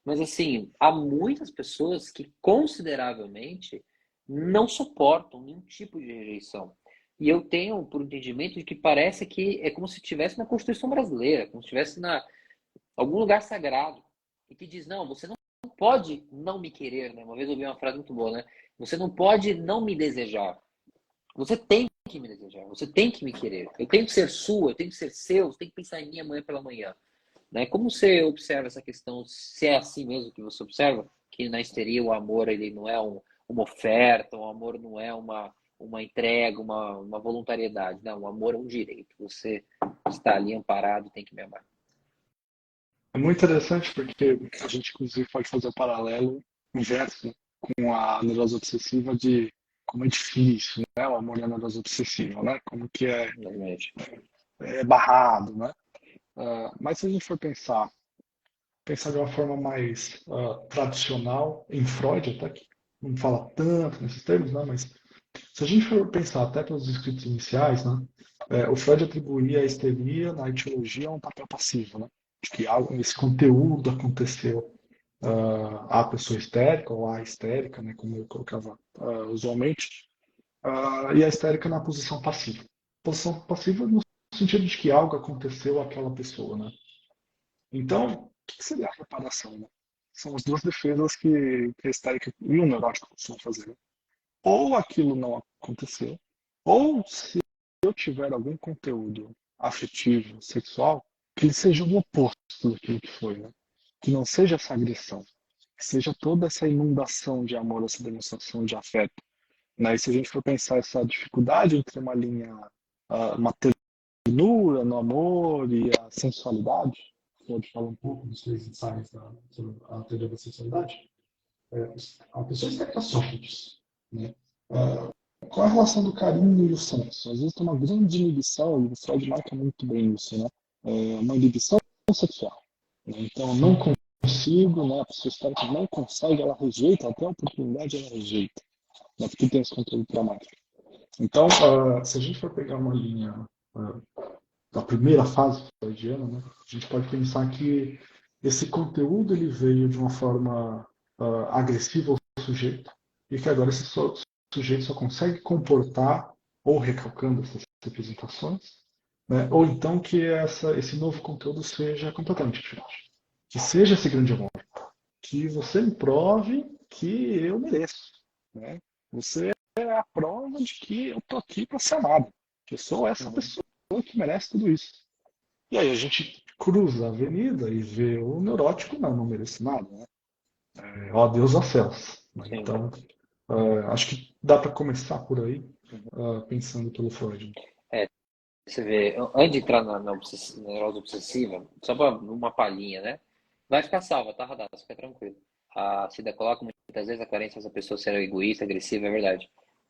Mas, assim, há muitas pessoas que consideravelmente não suportam nenhum tipo de rejeição. E eu tenho por entendimento de que parece que é como se estivesse na Constituição brasileira, como se estivesse na algum lugar sagrado, e que diz, não, você não pode não me querer, né? Uma vez eu ouvi uma frase muito boa, né? Você não pode não me desejar. Você tem que me desejar, você tem que me querer. Eu tenho que ser sua, eu tenho que ser seu, você tem que pensar em mim amanhã pela manhã. Né? Como você observa essa questão? Se é assim mesmo que você observa? Que na histeria o amor ele não é uma oferta, o amor não é uma entrega, uma voluntariedade. Não, o amor é um direito. Você está ali amparado e tem que me amar. É muito interessante porque a gente, inclusive, pode fazer o paralelo inverso com a neurose obsessiva de como é difícil, né? O amor na neurose obsessiva, né? Como que Realmente. é barrado, né? Mas se a gente for pensar de uma forma mais tradicional, em Freud até, que não fala tanto nesses termos, né? Mas se a gente for pensar até pelos escritos iniciais, né? O Freud atribuía a histeria na etiologia a um papel passivo, né? De que algo, esse conteúdo aconteceu à pessoa histérica ou à histérica, né? Como eu colocava usualmente, e a histérica na posição passiva. Posição passiva no sentido de que algo aconteceu àquela pessoa, né? Então, o que seria a reparação, né? São as duas defesas que a histérica e o neurótico costumam fazer, né? Ou aquilo não aconteceu, ou se eu tiver algum conteúdo afetivo, sexual, que ele seja o oposto daquilo que foi, né? Que não seja essa agressão, que seja toda essa inundação de amor, essa demonstração de afeto. Né? E se a gente for pensar essa dificuldade entre uma linha, uma ternura no amor e a sensualidade, pode falar um pouco dos três ensaios sobre a teoria da sensualidade, a pessoa está sofre disso, né? Qual é a relação do carinho e o sexo? Às vezes tem uma grande inibição, e o Freud marca muito bem isso, né? Uma inibição sexual. Né? Então, não consigo, né? A pessoa espera que não consegue, ela rejeita, até a oportunidade ela rejeita, né? Porque tem esse controle traumático. Então, se a gente for pegar uma linha da primeira fase freudiana, né? A gente pode pensar que esse conteúdo ele veio de uma forma agressiva ao sujeito e que agora esse sujeito só consegue comportar ou recalcando essas representações, né? Ou então que esse novo conteúdo seja completamente diferente. Que seja esse grande amor. Que você me prove que eu mereço. Né? Você é a prova de que eu tô aqui para ser amado. Que eu sou essa Uhum. pessoa que merece tudo isso. E aí a gente cruza a avenida e vê o neurótico, não merece nada, né? Ó Deus a céus. Né? Sim. Então, acho que dá para começar por aí, Uhum. pensando pelo Freud. É, você vê, antes de entrar na neurose obsessiva, só para uma palhinha, né? Vai ficar salva, tá, Radassa? Fica tranquilo. A Cida coloca muitas vezes a carência dessa pessoa ser egoísta, agressiva, é verdade.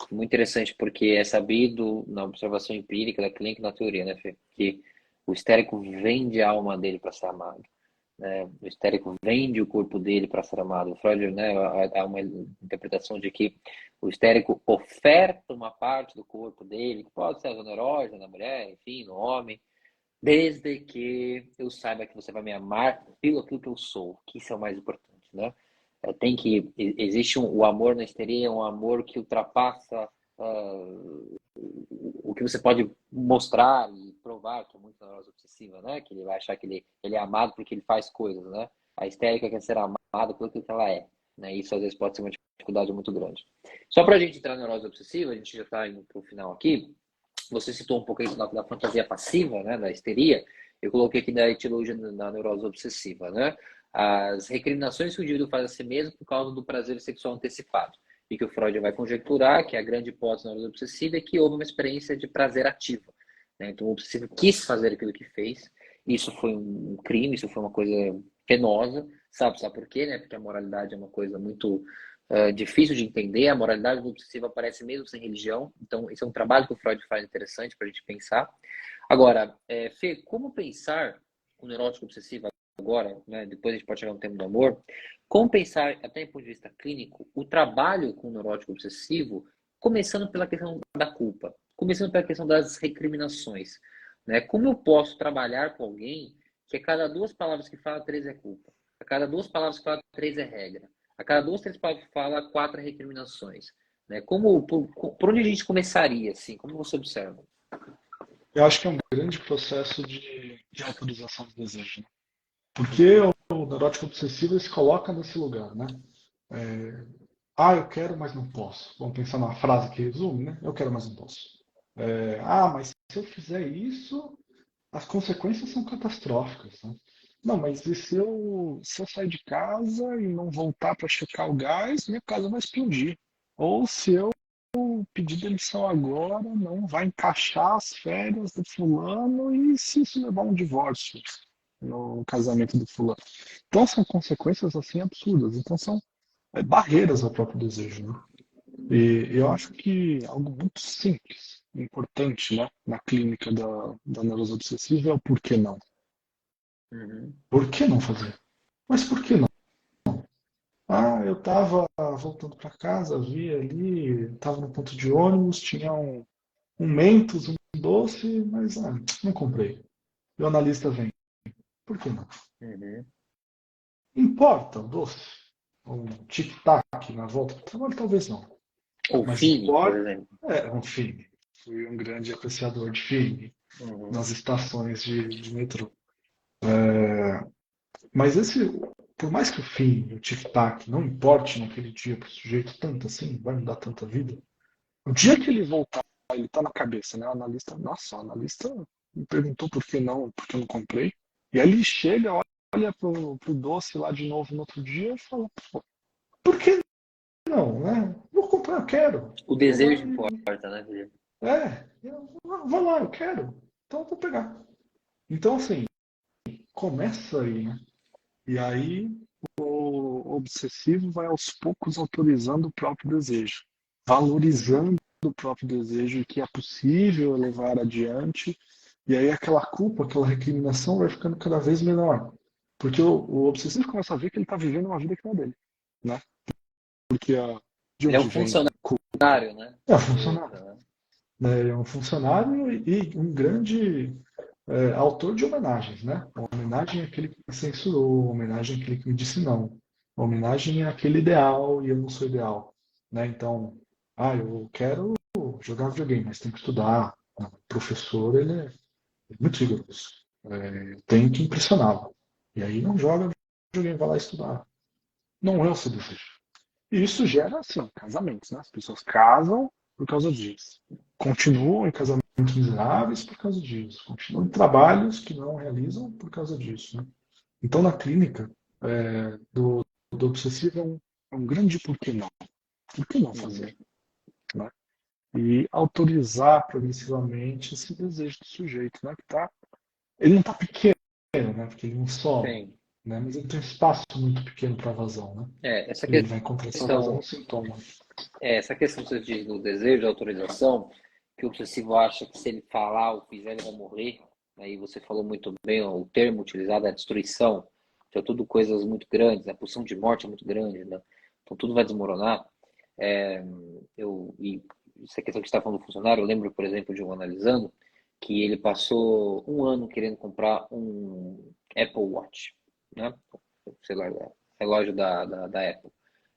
Muito interessante, porque é sabido na observação empírica da clínica e na teoria, né, Fê? Que o histérico vende a alma dele para ser amado. Né? O histérico vende o corpo dele para ser amado. O Freud, né, há uma interpretação de que o histérico oferta uma parte do corpo dele, que pode ser a zona erógena na mulher, enfim, no homem, desde que eu saiba que você vai me amar pelo aquilo que eu sou, que isso é o mais importante, né? Existe o amor na histeria, é um amor que ultrapassa o que você pode mostrar e provar, que é muito neurose obsessiva, né? Que ele vai achar que ele é amado porque ele faz coisas, né? A histérica quer ser amada pelo que ela é, né? Isso às vezes pode ser uma dificuldade muito grande. Só para a gente entrar na neurose obsessiva, a gente já está indo para o final aqui. Você citou um pouco isso da fantasia passiva, né? Da histeria. Eu coloquei aqui da etiologia da neurose obsessiva, né? As recriminações que o indivíduo faz a si mesmo por causa do prazer sexual antecipado. E que o Freud vai conjecturar, que a grande hipótese na neurose obsessiva é que houve uma experiência de prazer ativo. Né? Então, o obsessivo quis fazer aquilo que fez. Isso foi um crime, isso foi uma coisa penosa. Sabe por quê? Né? Porque a moralidade é uma coisa muito difícil de entender. A moralidade do obsessivo aparece mesmo sem religião. Então, esse é um trabalho que o Freud faz interessante para a gente pensar. Agora, Fê, como pensar o neurótico obsessivo agora, né, depois a gente pode chegar no tema do amor, como pensar, até do ponto de vista clínico, o trabalho com o neurótico obsessivo, começando pela questão da culpa, começando pela questão das recriminações. Né? Como eu posso trabalhar com alguém que a cada duas palavras que fala, três é culpa, a cada duas palavras que fala, três é regra, a cada duas, três palavras que fala, quatro é recriminações. Né? Por onde a gente começaria, assim? Como você observa? Eu acho que é um grande processo de autorização do desejo, né? Porque Uhum, o neurótico obsessivo ele se coloca nesse lugar, né? Eu quero, mas não posso. Vamos pensar numa frase que resume, né? Eu quero, mas não posso. Mas se eu fizer isso, as consequências são catastróficas, né? Não, mas e se eu sair de casa e não voltar para checar o gás, minha casa vai explodir. Ou se eu pedir demissão agora, não vai encaixar as férias do fulano, e se isso levar a um divórcio no casamento do fulano? Então são consequências assim absurdas. Então são barreiras ao próprio desejo, né? E eu acho que algo muito simples, importante, né, na clínica da neurose obsessiva é o porquê não. uhum, Por que não fazer? Mas por que não? Eu estava voltando para casa, vi ali, estava no ponto de ônibus, tinha um Mentos, um doce, mas não comprei. E o analista vem. Por que não? uhum. Importa o doce? Um tic-tac na volta para o trabalho? Talvez não. Ou Mas Fini, por importa. exemplo. Um filme. Fui um grande apreciador de filme Uhum, nas estações de metrô. Mas por mais que o fim, o tic-tac, não importe naquele dia para o sujeito tanto assim, vai me dar tanta vida, o dia que ele voltar, ele tá na cabeça, né? O analista, nossa, o analista me perguntou por que não, porque eu não comprei. E aí ele chega, olha pro doce lá de novo no outro dia e fala, pô, por que não, né? Vou comprar, eu quero. o Vou lá desejo e. importa, né, Felipe? Vou lá, eu quero. Então eu vou pegar. Então, assim, começa aí, né? E aí o obsessivo vai aos poucos autorizando o próprio desejo, valorizando o próprio desejo que é possível levar adiante, e aí aquela culpa, aquela recriminação vai ficando cada vez menor. Porque o obsessivo começa a ver que ele está vivendo uma vida que não é dele, né? Porque de Ele é um onde vem culpa? funcionário, né? É um Do funcionário. outro, né? Né? É um funcionário e um grande autor de homenagens, né? Uma homenagem àquele que me censurou, uma homenagem àquele que me disse não, uma homenagem àquele ideal e eu não sou ideal, né? Então, eu quero jogar videogame, mas tem que estudar. O professor, ele é muito rigoroso. Tem que impressioná-lo. E aí não joga videogame, vai lá estudar. Não é o seu desejo. E isso gera, assim, casamentos, né? As pessoas casam por causa disso. Continuam em casamento muito miseráveis por causa disso, continuam em trabalhos que não realizam por causa disso, né? Então, na clínica, do obsessivo é um grande por que não. Por que não fazer? Uhum. Né? E autorizar progressivamente esse desejo do sujeito, né? Ele não está pequeno, né? Porque ele não some, Sim. né? Mas ele tem um espaço muito pequeno para vazão, né? Essa E ele vai encontrar essa vazão questão, no sintoma. essa questão que você diz do desejo, da autorização, que o obsessivo acha que se ele falar ou fizer, ele vai morrer. Aí você falou muito bem, ó, o termo utilizado é a destruição. Então, tudo coisas muito grandes, a pulsão de morte é muito grande, né? Então, tudo vai desmoronar. É, e essa questão que você está falando do funcionário, eu lembro, por exemplo, de um analisando, que ele passou um ano querendo comprar um Apple Watch, né? Sei lá, relógio da Apple.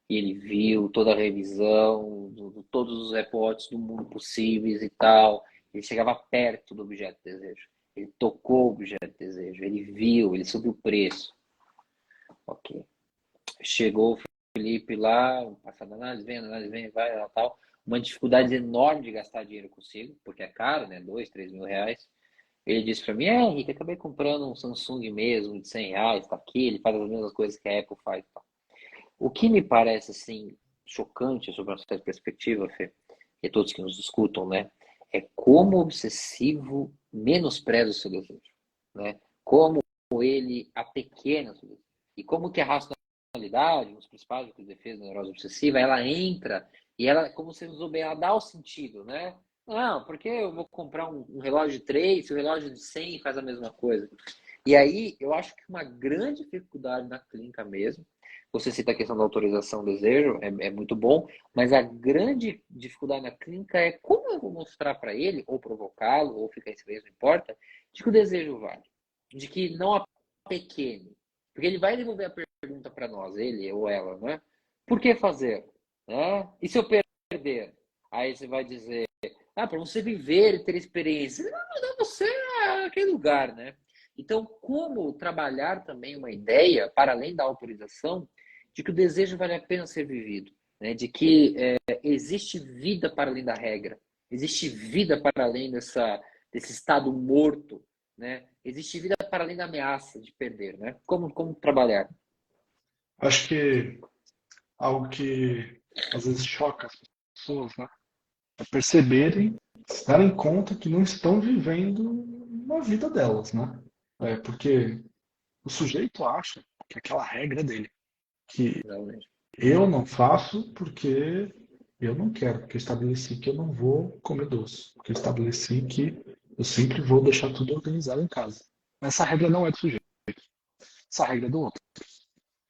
E ele viu toda a revisão, todos os Apple Watches do mundo possíveis e tal. Ele chegava perto do objeto de desejo. Ele tocou o objeto de desejo. Ele viu, ele subiu o preço. Ok. Chegou o Felipe lá, passando análise, vem, vai, lá, tal. Uma dificuldade enorme de gastar dinheiro consigo, porque é caro, né? 2, 3 mil reais. Ele disse para mim, Henrique, acabei comprando um Samsung mesmo, de R$ 100, tá aqui, ele faz as mesmas coisas que a Apple faz. Tá. O que me parece, assim, chocante sobre essa perspectiva, Fê, e todos que nos escutam, né? É como o obsessivo menospreza o seu desejo, né? Como ele apequena o seu desejo. E como que a racionalidade, os principais de defesa da neurose obsessiva, ela entra e ela, como você usou bem, ela dá o sentido, né? Não, porque eu vou comprar um relógio de 3, se o relógio de 100 faz a mesma coisa. E aí, eu acho que uma grande dificuldade na clínica mesmo, você cita a questão da autorização do desejo, é muito bom, mas a grande dificuldade na clínica é como eu vou mostrar para ele, ou provocá-lo, ou ficar em silêncio, não importa, de que o desejo vale, de que não há pequeno. Porque ele vai devolver a pergunta para nós, ele ou ela, né? Por que fazer? Né? E se eu perder? Aí você vai dizer, para você viver e ter experiência. Não, você é aquele lugar, né? Então, como trabalhar também uma ideia, para além da autorização, de que o desejo vale a pena ser vivido, né? De que existe vida para além da regra, existe vida para além desse estado morto, né? Existe vida para além da ameaça de perder, né? Como trabalhar? Acho que algo que às vezes choca as pessoas, né? É perceberem, se darem conta que não estão vivendo uma vida delas, né? Porque o sujeito acha que aquela regra é dele, que Realmente. eu não faço porque eu não quero, porque eu estabeleci que eu não vou comer doce, porque eu estabeleci que eu sempre vou deixar tudo organizado em casa. Mas essa regra não é do sujeito, essa regra é do outro,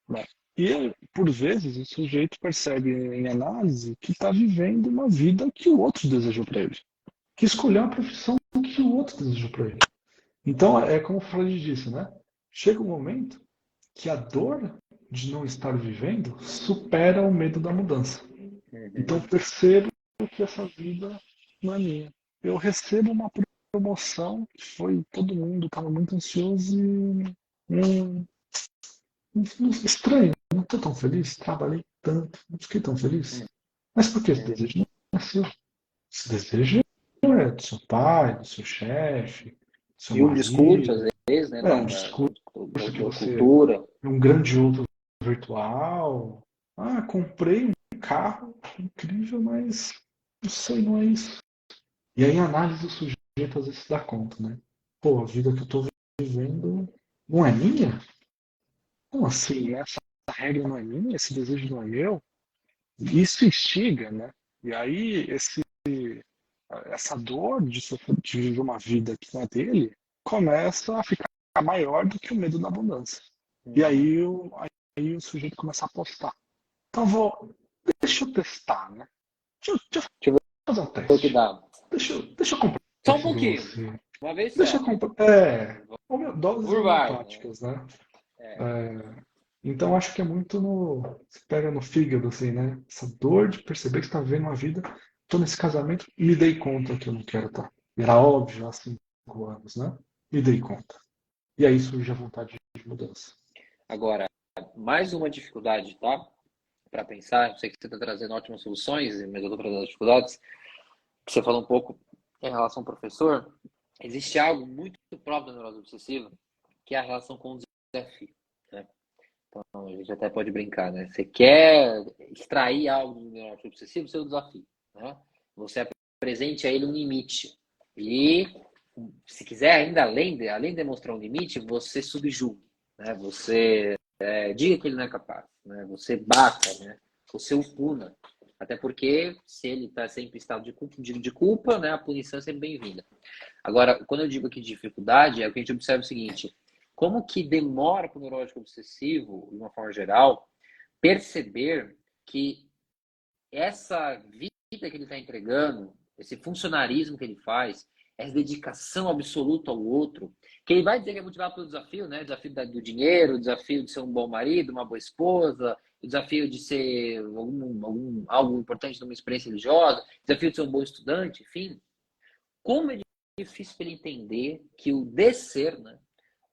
né? E, por vezes, o sujeito percebe em análise que está vivendo uma vida que o outro desejou para ele, que escolheu a profissão que o outro desejou para ele. Então, é como o Freud disse, né? Chega um momento que a dor de não estar vivendo supera o medo da mudança. Então, Uhum. percebo que essa vida não é minha. Eu recebo uma promoção que foi todo mundo estava muito ansioso e estranho. Não estou tão feliz, trabalhei tanto, não fiquei tão feliz. Mas por que esse Uhum. desejo não é seu? Esse desejo é do seu pai, do seu chefe, do seu E um discurso, às marido. vezes, né, É um discurso que da você cultura. é um grande outro virtual. Ah, comprei um carro incrível, mas não sei, não é isso. E aí a análise do sujeito às vezes se dá conta, né? Pô, a vida que eu estou vivendo não é minha? Como assim? Essa regra não é minha? Esse desejo não é meu? Isso instiga, né? E aí essa dor de viver uma vida que não é dele começa a ficar maior do que o medo da abundância. E Uhum. aí o sujeito começa a apostar. Então deixa eu testar, né? Deixa eu Deixa eu fazer um ver o que teste. dá. Deixa eu comprar Só um esse pouquinho. doce. Uma vez Deixa eu só. comprar. Doses Por vai, né? homeopáticas, né? É. É, então acho que é muito no. Você pega no fígado, assim, né? Essa dor de perceber que você está vivendo uma vida. Tô nesse casamento, me dei conta que eu não quero estar. Era óbvio há 5 anos, né? Me dei conta. E aí surge a vontade de mudança. Agora, mais uma dificuldade, tá? Para pensar. Eu sei que você está trazendo ótimas soluções, mas eu estou trazendo dificuldades. Você falou um pouco. em relação ao professor, existe algo muito próprio da neurose obsessiva, que é a relação com o desafio, né? Então, a gente até pode brincar, né? Você quer extrair algo do neurótico obsessivo, seu desafio, né? Você apresente a ele um limite. E, se quiser, ainda além de demonstrar um limite, você subjugue, né? Você diga que ele não é capaz, né? Você bata, né? Você o puna. Até porque, se ele está sempre em estado de culpa, né? A punição é sempre bem-vinda. Agora, quando eu digo aqui de dificuldade, é o que a gente observa o seguinte: como que demora para o neurótico obsessivo, de uma forma geral, perceber que essa vida que ele está entregando, esse funcionarismo que ele faz, essa dedicação absoluta ao outro, que ele vai dizer que é motivado pelo desafio, né? Desafio do dinheiro, desafio de ser um bom marido, uma boa esposa, o desafio de ser algo importante numa experiência religiosa, desafio de ser um bom estudante, enfim. Como é difícil para ele entender que o descer, né?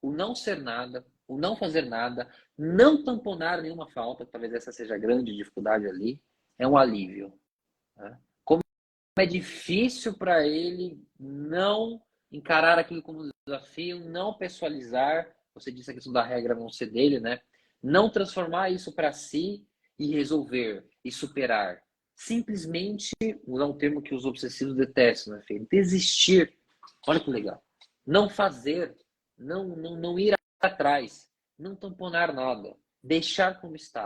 O não ser nada, o não fazer nada, não tamponar nenhuma falta, talvez essa seja a grande dificuldade ali, é um alívio. Né? Como é difícil para ele não encarar aquilo como desafio, não pessoalizar, você disse a questão da regra não ser dele, né? Não transformar isso para si e resolver, e superar. Simplesmente, usar um termo que os obsessivos detestam, né, Fê? Desistir. Olha que legal. Não fazer, não ir atrás, não tamponar nada, deixar como está.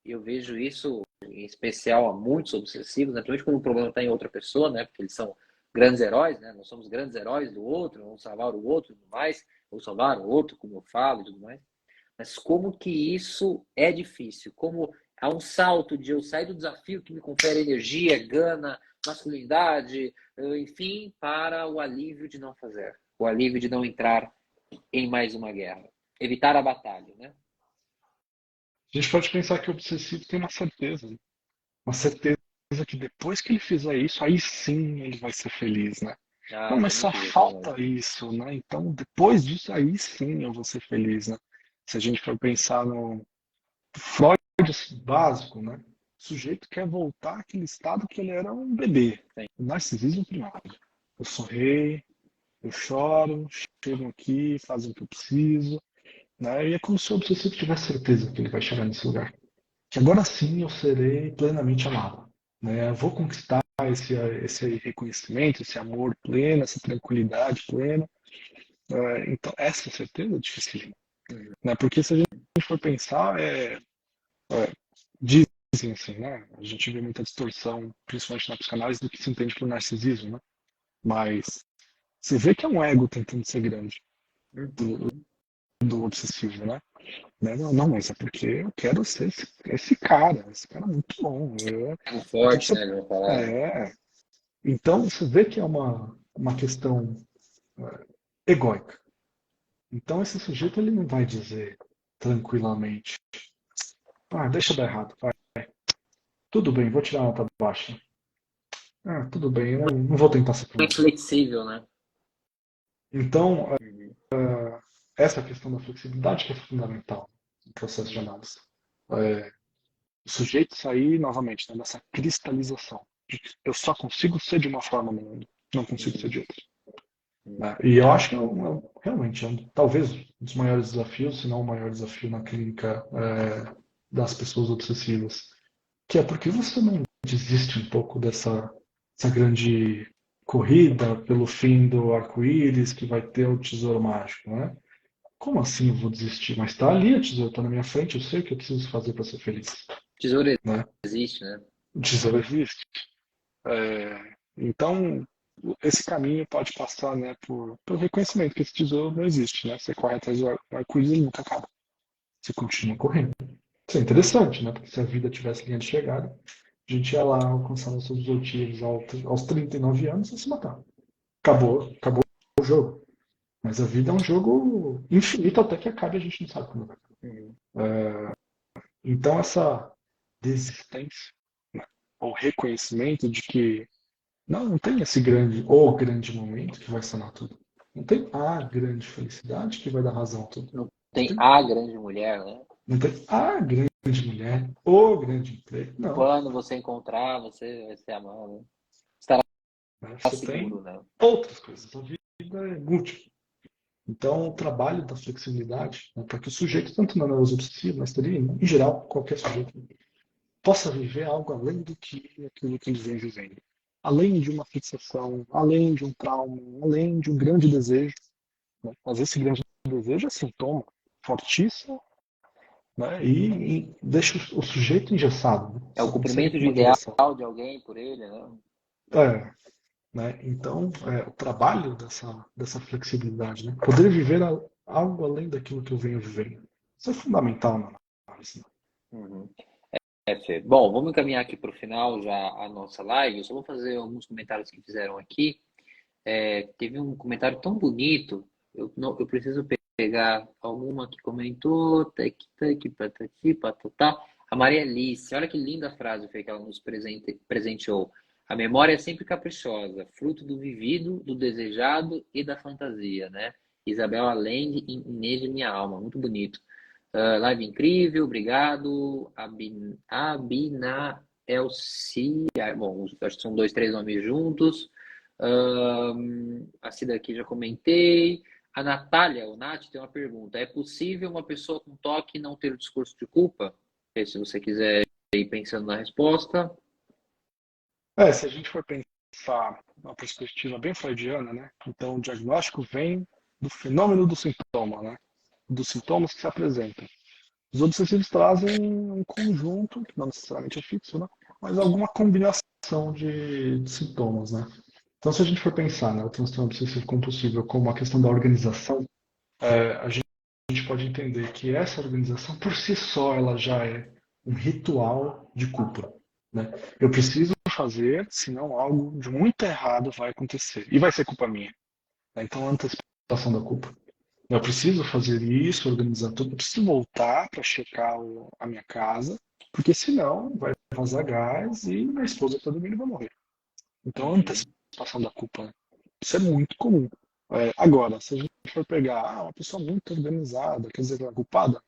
Eu vejo isso em especial a muitos obsessivos, né? Principalmente quando o problema está em outra pessoa, né? Porque eles são grandes heróis, né? Nós somos grandes heróis do outro, vamos salvar o outro e tudo mais, ou salvar o outro, como eu falo e tudo mais. Mas como que isso é difícil? Como há um salto de eu sair do desafio que me confere energia, gana, masculinidade, enfim, para o alívio de não fazer, o alívio de não entrar em mais uma guerra, evitar a batalha, né? A gente pode pensar que o obsessivo tem uma certeza, né? Uma certeza que depois que ele fizer isso, aí sim ele vai ser feliz, né? Não, Ah, mas tem só muito disso, né? falta isso, né? Então, depois disso, aí sim eu vou ser feliz, né? Se a gente for pensar no Freud assim, básico, né? O sujeito quer voltar àquele estado que ele era um bebê. Sim. O narcisismo primário. Eu sou rei, eu choro, chego aqui, faço o que eu preciso, né? E é como se o obsessivo tivesse certeza que ele vai chegar nesse lugar. Que agora sim eu serei plenamente amado, né? Eu vou conquistar esse reconhecimento, esse amor pleno, essa tranquilidade plena. Então, essa certeza é difícil, Uhum. né? Porque se a gente for pensar, dizem assim, né? A gente vê muita distorção, principalmente na psicanálise, do que se entende por narcisismo, né? Mas você vê que é um ego tentando ser grande do, Uhum. do obsessivo, né? Não, não, mas é porque eu quero ser esse cara é muito bom. É Eu quero forte, ser. né? Ele vai falar. É. Então você vê que é uma questão egóica. Então esse sujeito ele não vai dizer tranquilamente, deixa eu dar errado, vai. Tudo bem, vou tirar a nota baixa. Tudo bem, eu não vou tentar ser É promovido. flexível, né? Então, Uhum. essa questão da flexibilidade que é fundamental no processo de análise. É, o sujeito sair novamente, né, dessa cristalização. Eu só consigo ser de uma forma no mundo, não consigo ser de Uhum. outra. Uhum. Né? E eu acho que realmente talvez um dos maiores desafios, se não o maior desafio na clínica das pessoas obsessivas, que é porque você não desiste um pouco dessa grande corrida pelo fim do arco-íris que vai ter o tesouro mágico, né? Como assim eu vou desistir? Mas está ali o tesouro, está na minha frente, eu sei o que eu preciso fazer para ser feliz, Tesouro né? existe, né? O tesouro existe. Então, esse caminho pode passar, né, por reconhecimento que esse tesouro não existe, né? Você corre atrás do arco-íris e ele nunca acaba. Você continua correndo. Isso é interessante, né? Porque se a vida tivesse linha de chegada, a gente ia lá alcançar nossos objetivos aos 39 anos e se matar. Acabou o jogo. Mas a vida é um jogo infinito até que acabe, a gente não sabe quando vai acabar. Uhum. Então essa desistência, né, ou reconhecimento de que não tem esse grande momento que vai sanar tudo. Não tem a grande felicidade que vai dar razão a tudo. Não Não tem tem, a grande mulher, né? não tem a grande mulher, o grande emprego. Não. Quando você encontrar, você vai ser amado. Estará né? Tá Você tem seguro, né? outras coisas. A vida é múltipla. Então, o trabalho da flexibilidade, né, para que o sujeito, tanto na neurose obsessiva, mas também, em geral, qualquer sujeito, possa viver algo além do que aquilo que ele vem vivendo. Além de uma fixação, além de um trauma, além de um grande desejo, né? Mas esse grande desejo é sintoma fortíssimo, né? E deixa o sujeito engessado, né? É o Só consegue cumprimento com de uma ideal direção. de alguém por ele, né? É, né? Então, o trabalho dessa flexibilidade, né? Poder viver algo além daquilo que eu venho vivendo. Isso é fundamental na análise, né? Uhum. Fê. Bom, vamos encaminhar aqui para o final já a nossa live. Eu só vou fazer alguns comentários que fizeram aqui. Teve um comentário tão bonito. Eu preciso pegar alguma que comentou. Patati, patatá. A Maria Alice, olha que linda frase, Fê, que ela nos presenteou. A memória é sempre caprichosa, fruto do vivido, do desejado e da fantasia, né? Isabel Allende, Inês de Minha Alma, muito bonito. Live incrível, obrigado. Abina Elci, bom, acho que são dois, três nomes juntos. A Cida aqui já comentei. A Natália, o Nath, tem uma pergunta. É possível uma pessoa com toque não ter o discurso de culpa? Se você quiser ir pensando na resposta. Se a gente for pensar uma perspectiva bem freudiana, né? Então, o diagnóstico vem do fenômeno do sintoma, né? Dos sintomas que se apresentam. Os obsessivos trazem um conjunto, que não necessariamente é fixo, né? Mas alguma combinação de sintomas, né? Então, se a gente for pensar, né, o transtorno obsessivo compulsivo como a questão da organização, a gente pode entender que essa organização, por si só, ela já é um ritual de culpa, né? Eu preciso fazer, senão algo de muito errado vai acontecer. E vai ser culpa minha, né? Então, a antecipação da culpa. Eu preciso fazer isso, organizar tudo. Eu preciso voltar para checar a minha casa, porque senão vai vazar gás e minha esposa está dormindo e vai morrer. Então, a Uhum. antecipação da culpa, né? Isso é muito comum. Agora, se a gente for pegar uma pessoa muito organizada, quer dizer que ela é culpada,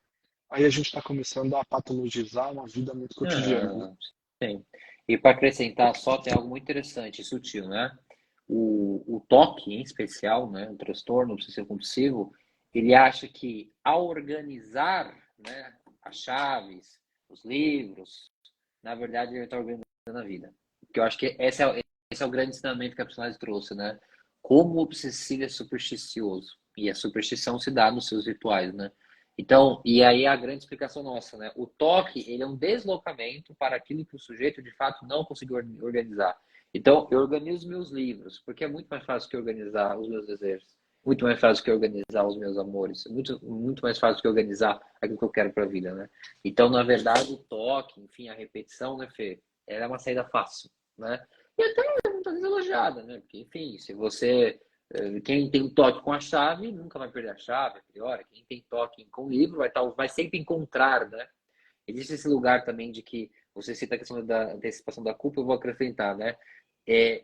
aí a gente está começando a patologizar uma vida muito cotidiana, né? Ah, sim. E para acrescentar só, tem algo muito interessante e sutil, né? O toque, em especial, né, o transtorno obsessivo compulsivo, ele acha que ao organizar, né, as chaves, os livros, na verdade ele está organizando a vida. Porque eu acho que esse é o grande ensinamento que a personagem trouxe, né? Como o obsessivo é supersticioso. E a superstição se dá nos seus rituais, né? Então, e aí a grande explicação nossa, né? O toque, ele é um deslocamento para aquilo que o sujeito de fato não conseguiu organizar. Então, eu organizo meus livros, porque é muito mais fácil que organizar os meus desejos. Muito mais fácil que organizar os meus amores. Muito mais fácil que organizar aquilo que eu quero para a vida, né? Então, na verdade, o toque, enfim, a repetição, né, Fê? Ela é uma saída fácil, né? E até muitas vezes elogiada, né? Porque, enfim, se você quem tem toque com a chave nunca vai perder a chave, a priori. Quem tem toque com o livro vai sempre encontrar, né? Existe esse lugar também de que você cita a questão da antecipação da culpa, eu vou acrescentar, né?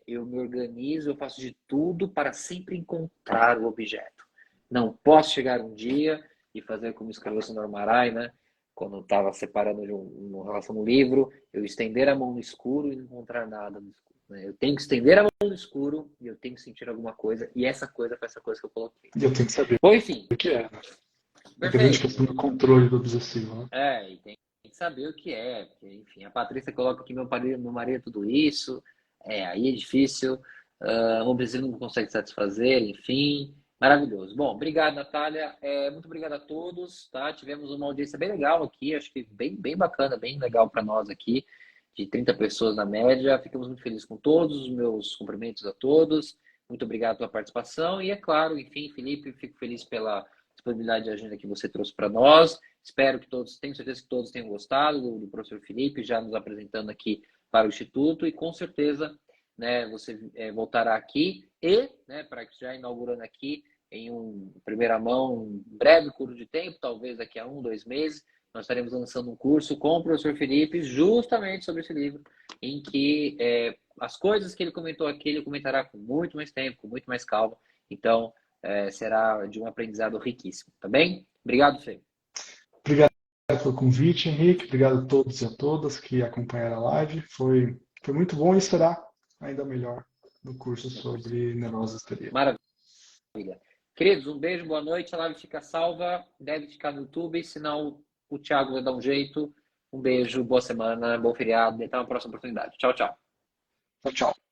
Eu me organizo, eu faço de tudo para sempre encontrar o objeto. Não posso chegar um dia e fazer como escreveu o Sr. Marai, né? Quando estava separando de uma relação no livro, eu estender a mão no escuro e não encontrar nada no escuro. Né? Eu tenho que estender a mão no escuro e eu tenho que sentir alguma coisa, e essa coisa foi essa coisa que eu coloquei. E eu tenho que saber Bom, enfim, o que é, né? A grande perfeito. questão do controle do obsessivo, né? E tem que saber o que é. Porque, enfim, a Patrícia coloca que meu marido é tudo isso. Aí é difícil. O obsessivo não consegue satisfazer, enfim. Maravilhoso. Bom, obrigado, Natália. Muito obrigado a todos, tá? Tivemos uma audiência bem legal aqui, acho que bem bacana, bem legal para nós aqui, de 30 pessoas na média. Ficamos muito felizes com todos, os meus cumprimentos a todos. Muito obrigado pela participação. E é claro, enfim, Felipe, fico feliz pela disponibilidade de agenda que você trouxe para nós. Espero que todos, tenho certeza que todos tenham gostado do professor Felipe, já nos apresentando aqui para o Instituto, e com certeza, né, você voltará aqui e, né, para já inaugurando aqui em primeira mão, um breve curso de tempo, talvez daqui a 1, 2 meses, nós estaremos lançando um curso com o professor Felipe justamente sobre esse livro, em que as coisas que ele comentou aqui, ele comentará com muito mais tempo, com muito mais calma. Então, será de um aprendizado riquíssimo, tá bem? Obrigado, Fê. Obrigado pelo convite, Henrique. Obrigado a todos e a todas que acompanharam a live. Foi muito bom e será ainda melhor no curso sobre neurose e histeria. Maravilha. Queridos, um beijo, boa noite. A live fica salva, deve ficar no YouTube, senão o Thiago vai dar um jeito. Um beijo, boa semana, bom feriado e até uma próxima oportunidade. Tchau, tchau. Tchau, tchau.